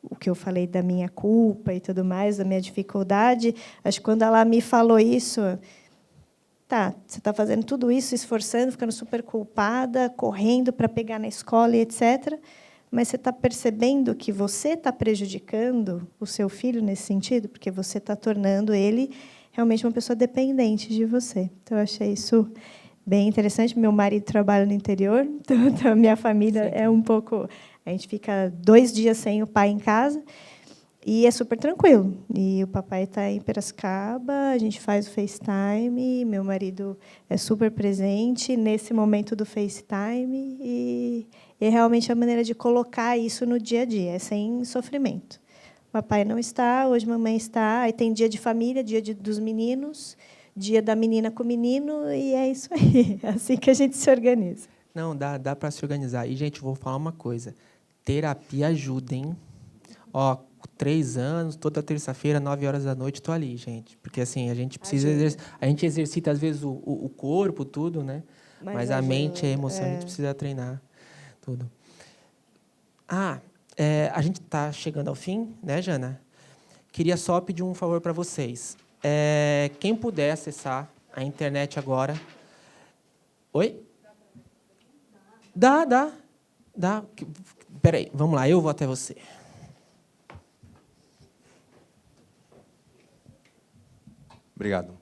o que eu falei da minha culpa e tudo mais, da minha dificuldade, acho que quando ela me falou isso... Tá, você está fazendo tudo isso, esforçando, ficando super culpada, correndo para pegar na escola e etc. Mas você está percebendo que você está prejudicando o seu filho nesse sentido, porque você está tornando ele realmente uma pessoa dependente de você. Então, eu achei isso bem interessante. Meu marido trabalha no interior, então a minha família é um pouco... A gente fica 2 dias sem o pai em casa, e é super tranquilo. E o papai está em Piracicaba, a gente faz o FaceTime, meu marido é super presente nesse momento do FaceTime, e é realmente a maneira de colocar isso no dia a dia, é sem sofrimento. O papai não está, hoje a mamãe está, aí tem dia de família, dos meninos, dia da menina com o menino, e é isso aí. É assim que a gente se organiza. Não, dá para se organizar. E, gente, vou falar uma coisa. Terapia ajuda, hein? 3 anos, toda terça-feira, 9 horas da noite, estou ali, gente. Porque assim, a gente precisa a gente exercita, às vezes, o corpo, tudo, né? Mas a mente e a emoção a gente precisa treinar tudo. A gente está chegando ao fim, né, Jana? Queria só pedir um favor para vocês. Quem puder acessar a internet agora... Oi? Dá. Espera aí, vamos lá, eu vou até você. Obrigado.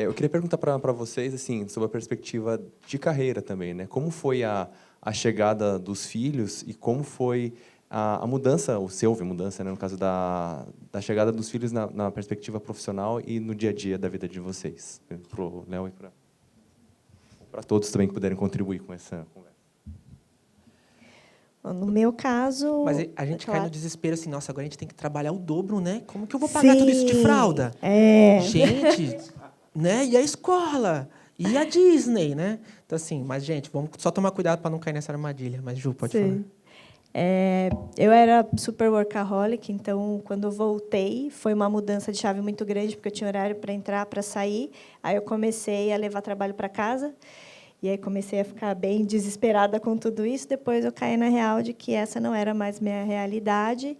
Eu queria perguntar para vocês assim, sobre a perspectiva de carreira também, né? Como foi a chegada dos filhos e como foi a mudança, se houve mudança, né, no caso da chegada dos filhos na perspectiva profissional e no dia a dia da vida de vocês, para o Léo e para todos também que puderem contribuir com essa conversa. No meu caso... Mas a gente cai no desespero assim, nossa, agora a gente tem que trabalhar o dobro, né? Como que eu vou pagar tudo isso de fralda? Gente, né? E a escola? E a Disney, né? Então, assim, mas, gente, vamos só tomar cuidado para não cair nessa armadilha. Mas, Ju, pode falar. Eu era super workaholic, então, quando eu voltei, foi uma mudança de chave muito grande, porque eu tinha horário para entrar, para sair. Aí eu comecei a levar trabalho para casa. E aí comecei a ficar bem desesperada com tudo isso. Depois eu caí na real de que essa não era mais minha realidade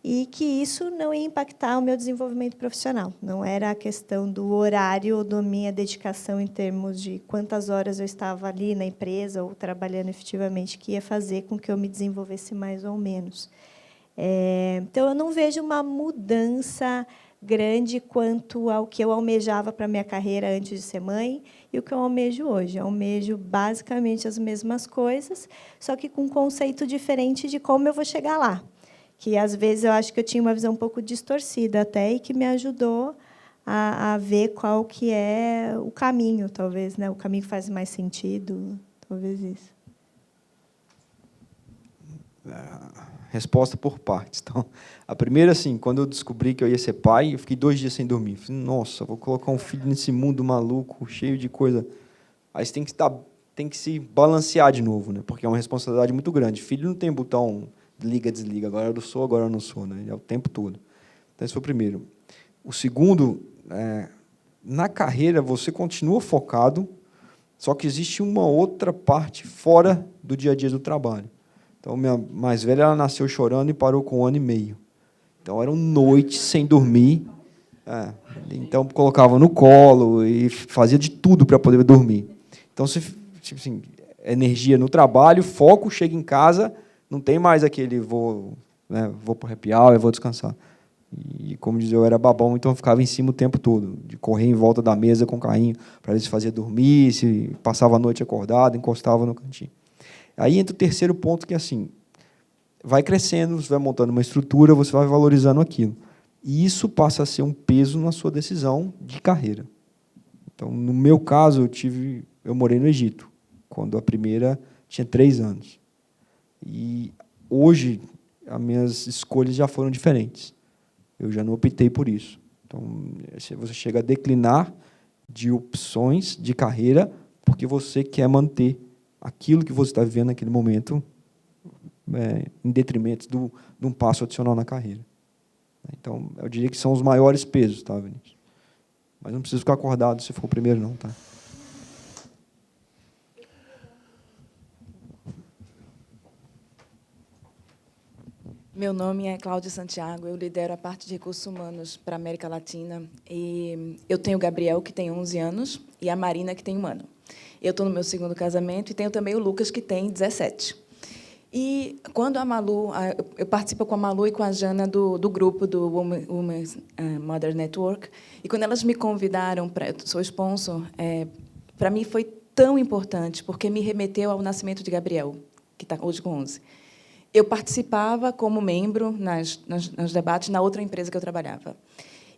e que isso não ia impactar o meu desenvolvimento profissional. Não era a questão do horário ou da minha dedicação em termos de quantas horas eu estava ali na empresa ou trabalhando efetivamente que ia fazer com que eu me desenvolvesse mais ou menos. Então, eu não vejo uma mudança grande quanto ao que eu almejava para a minha carreira antes de ser mãe e o que eu almejo hoje. Eu almejo basicamente as mesmas coisas, só que com um conceito diferente de como eu vou chegar lá. Que, às vezes, eu acho que eu tinha uma visão um pouco distorcida até e que me ajudou a ver qual que é o caminho, talvez, né? O caminho que faz mais sentido, talvez isso. Resposta por partes. Então, a primeira, assim, quando eu descobri que eu ia ser pai, eu fiquei 2 dias sem dormir. Falei, nossa, vou colocar um filho nesse mundo maluco, cheio de coisa. Aí você tem que se balancear de novo, né? Porque é uma responsabilidade muito grande. Filho não tem botão liga, desliga, agora eu sou, agora eu não sou, né? É o tempo todo. Então, esse foi o primeiro. O segundo, na carreira, você continua focado, só que existe uma outra parte fora do dia a dia do trabalho. Então, minha mais velha, ela nasceu chorando e parou com 1 ano e meio. Então, eram noites sem dormir. Então, colocava no colo e fazia de tudo para poder dormir. Então, tipo assim, energia no trabalho, foco, chega em casa, não tem mais aquele vou para o happy hour, eu vou descansar. E, como dizia, eu era babão, então eu ficava em cima o tempo todo, de correr em volta da mesa com o carrinho, para ver se fazia dormir, se passava a noite acordado, encostava no cantinho. Aí entra o terceiro ponto, que é assim, vai crescendo, você vai montando uma estrutura, você vai valorizando aquilo. E isso passa a ser um peso na sua decisão de carreira. Então, no meu caso, eu morei no Egito, quando a primeira tinha 3 anos. E hoje, as minhas escolhas já foram diferentes. Eu já não optei por isso. Então, você chega a declinar de opções de carreira porque você quer manter aquilo que você está vivendo naquele momento em detrimento de um passo adicional na carreira. Então, eu diria que são os maiores pesos, tá, Vinícius? Mas não precisa ficar acordado se for o primeiro, não, tá? Meu nome é Cláudia Santiago, eu lidero a parte de recursos humanos para a América Latina. E eu tenho o Gabriel, que tem 11 anos, e a Marina, que tem 1 ano. Eu estou no meu 2º casamento, e tenho também o Lucas, que tem 17. E, quando a Malu... Eu participo com a Malu e com a Jana do grupo do Women's Mother Network, e, quando elas me convidaram, eu sou sponsor, para mim foi tão importante, porque me remeteu ao nascimento de Gabriel, que está hoje com 11. Eu participava como membro nos debates na outra empresa que eu trabalhava.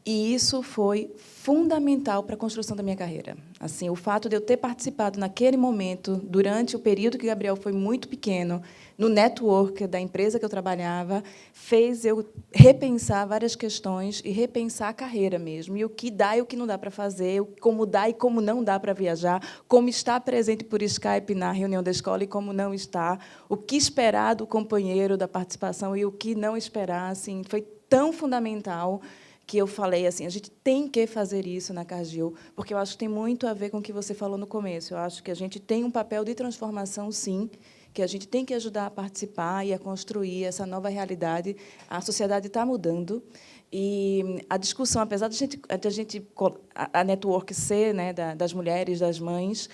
E isso foi fundamental para a construção da minha carreira. Assim, o fato de eu ter participado naquele momento, durante o período que Gabriel foi muito pequeno, no network da empresa que eu trabalhava, fez eu repensar várias questões e repensar a carreira mesmo, e o que dá e o que não dá para fazer, como dá e como não dá para viajar, como estar presente por Skype na reunião da escola e como não estar, o que esperar do companheiro da participação e o que não esperar. Assim, foi tão fundamental que eu falei assim, a gente tem que fazer isso na Cargill, porque eu acho que tem muito a ver com o que você falou no começo. Eu acho que a gente tem um papel de transformação, sim, que a gente tem que ajudar a participar e a construir essa nova realidade. A sociedade está mudando, e a discussão, apesar de a network ser, né, das mulheres, das mães,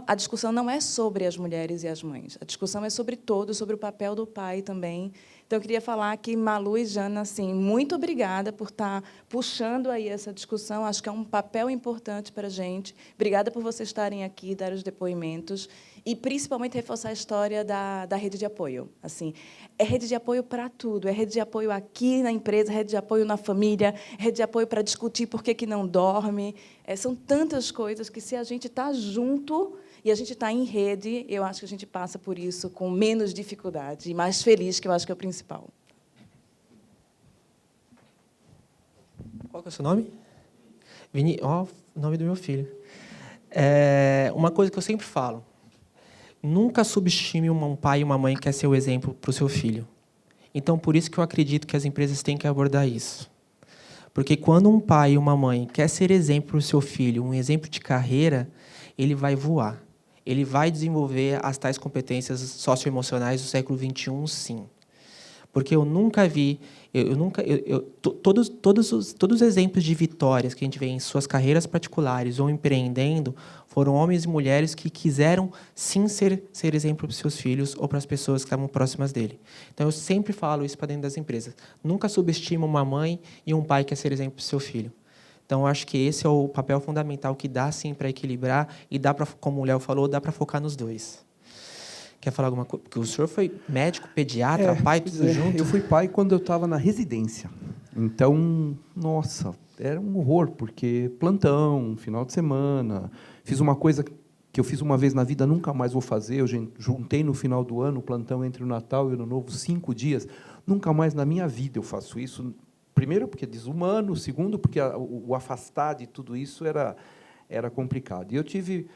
a discussão não é sobre as mulheres e as mães. A discussão é sobre todos, sobre o papel do pai também. Então, eu queria falar que Malu e Jana, assim, muito obrigada por estar puxando aí essa discussão. Acho que é um papel importante para a gente. Obrigada por vocês estarem aqui, dar os depoimentos e, principalmente, reforçar a história da rede de apoio. Assim, é rede de apoio para tudo. É rede de apoio aqui na empresa, rede de apoio na família, rede de apoio para discutir por que não dorme. São tantas coisas que, se a gente está junto e a gente está em rede, eu acho que a gente passa por isso com menos dificuldade e mais feliz, que eu acho que é o principal. Qual que é o seu nome? Vini, o nome do meu filho. Uma coisa que eu sempre falo, nunca subestime um pai e uma mãe que quer ser o exemplo para o seu filho. Então, por isso que eu acredito que as empresas têm que abordar isso. Porque quando um pai e uma mãe quer ser exemplo para o seu filho, um exemplo de carreira, ele vai voar. Ele vai desenvolver as tais competências socioemocionais do século XXI, sim. Porque eu nunca vi, todos os exemplos de vitórias que a gente vê em suas carreiras particulares ou empreendendo foram homens e mulheres que quiseram, sim, ser exemplo para os seus filhos ou para as pessoas que estavam próximas dele. Então, eu sempre falo isso para dentro das empresas. Nunca subestima uma mãe e um pai que quer ser exemplo para o seu filho. Então, eu acho que esse é o papel fundamental que dá, sim, para equilibrar e dá para, como o Léo falou, dá para focar nos dois. Quer falar alguma coisa? Porque o senhor foi médico, pediatra, pai, tudo junto? Eu fui pai quando eu estava na residência. Então, nossa, era um horror, porque plantão, final de semana. Fiz uma coisa que eu fiz uma vez na vida, nunca mais vou fazer. Eu juntei no final do ano o plantão entre o Natal e o Ano Novo, 5 dias. Nunca mais na minha vida eu faço isso. Primeiro, porque é desumano. Segundo, porque o afastar de tudo isso era complicado. E eu tive...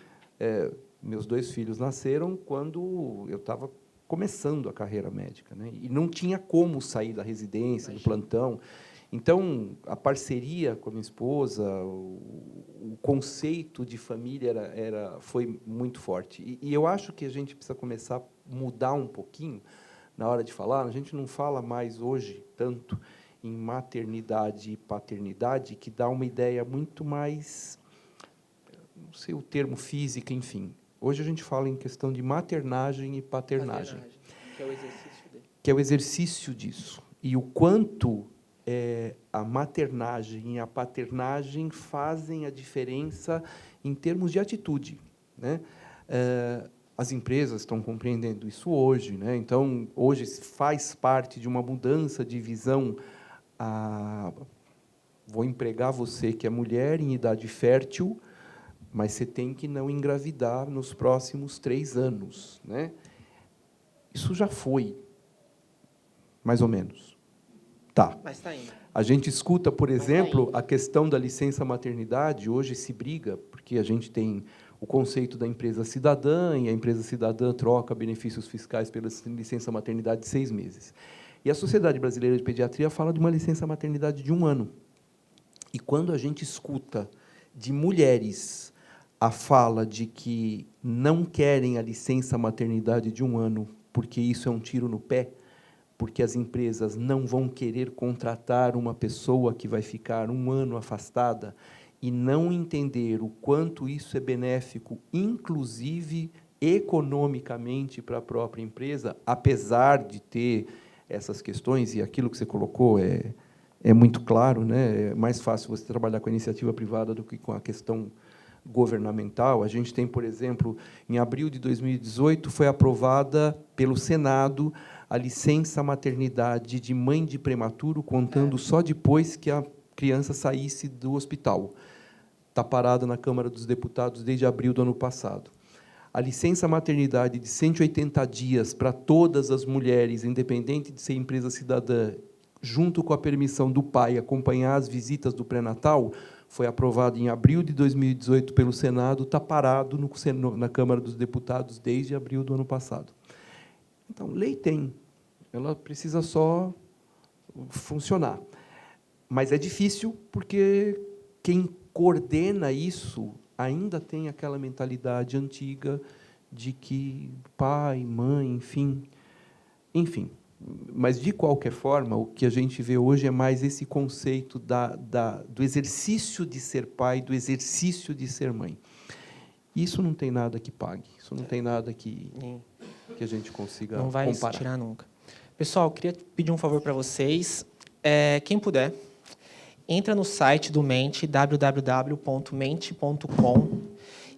meus 2 filhos nasceram quando eu estava começando a carreira médica, né? E não tinha como sair da residência, do plantão. Então, a parceria com a minha esposa, o conceito de família foi muito forte. E eu acho que a gente precisa começar a mudar um pouquinho na hora de falar. A gente não fala mais hoje tanto em maternidade e paternidade, que dá uma ideia muito mais, não sei o termo, física, enfim. Hoje a gente fala em questão de maternagem e paternagem. Que é o exercício dele. Que é o exercício disso. E o quanto a maternagem e a paternagem fazem a diferença em termos de atitude, né? As empresas estão compreendendo isso hoje, né? Então, hoje faz parte de uma mudança de visão. Vou empregar você, que é mulher, em idade fértil, mas você tem que não engravidar nos próximos 3 anos, né? Isso já foi, mais ou menos. Tá. Mas está indo. A gente escuta, por exemplo, a questão da licença maternidade. Hoje se briga, porque a gente tem o conceito da empresa cidadã, e a empresa cidadã troca benefícios fiscais pela licença maternidade de 6 meses. E a Sociedade Brasileira de Pediatria fala de uma licença maternidade de 1 ano. E quando a gente escuta de mulheres a fala de que não querem a licença maternidade de 1 ano, porque isso é um tiro no pé, porque as empresas não vão querer contratar uma pessoa que vai ficar 1 ano afastada, e não entender o quanto isso é benéfico, inclusive economicamente, para a própria empresa, apesar de ter essas questões, e aquilo que você colocou é muito claro, né? É mais fácil você trabalhar com a iniciativa privada do que com a questão governamental. A gente tem, por exemplo, em abril de 2018, foi aprovada pelo Senado a licença maternidade de mãe de prematuro, contando só depois que a criança saísse do hospital. Está parada na Câmara dos Deputados desde abril do ano passado. A licença maternidade de 180 dias para todas as mulheres, independente de ser empresa cidadã, junto com a permissão do pai acompanhar as visitas do pré-natal, foi aprovado em abril de 2018 pelo Senado, está parado na Câmara dos Deputados desde abril do ano passado. Então, lei tem, ela precisa só funcionar. Mas é difícil, porque quem coordena isso ainda tem aquela mentalidade antiga de que pai, mãe, enfim. Mas, de qualquer forma, o que a gente vê hoje é mais esse conceito do exercício de ser pai, do exercício de ser mãe. Isso não tem nada que pague, isso não tem nada que a gente consiga comparar. Não vai se tirar nunca. Pessoal, eu queria pedir um favor para vocês. Quem puder, entra no site do Mente, www.mente.com,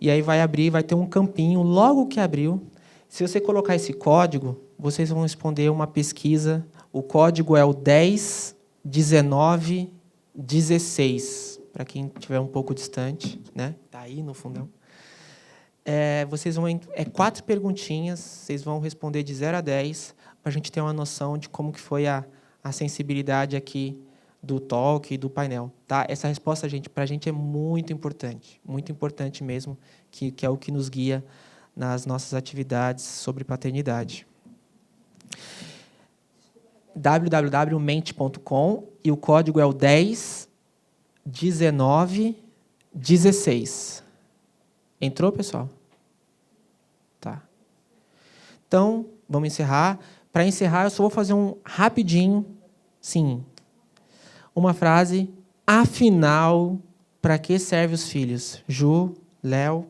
e aí vai abrir, vai ter um campinho, logo que abriu. Se você colocar esse código, vocês vão responder uma pesquisa. O código é o 101916, para quem estiver um pouco distante, né? Está aí no fundão. Vocês vão 4 perguntinhas, vocês vão responder de 0 a 10, para a gente ter uma noção de como que foi a sensibilidade aqui do talk e do painel. Tá? Essa resposta, para a gente é muito importante mesmo, que é o que nos guia nas nossas atividades sobre paternidade. www.mente.com, e o código é o 101916. Entrou, pessoal? Tá. Então, vamos encerrar. Para encerrar, eu só vou fazer um rapidinho, sim, uma frase. Afinal, para que servem os filhos? Ju, Léo,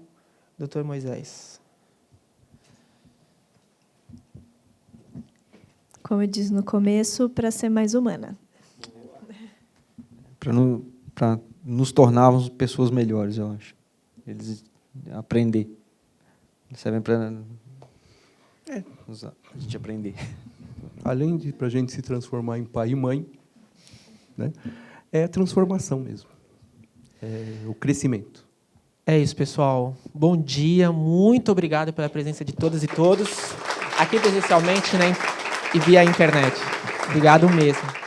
Dr. Moisés. Como eu disse no começo, para ser mais humana. Para nos tornarmos pessoas melhores, eu acho. Eles aprender. Eles servem para a gente aprender. Além de para a gente se transformar em pai e mãe, né, é a transformação mesmo. É o crescimento. É isso, pessoal. Bom dia, muito obrigado pela presença de todas e todos, aqui presencialmente, né, e via internet. Obrigado mesmo.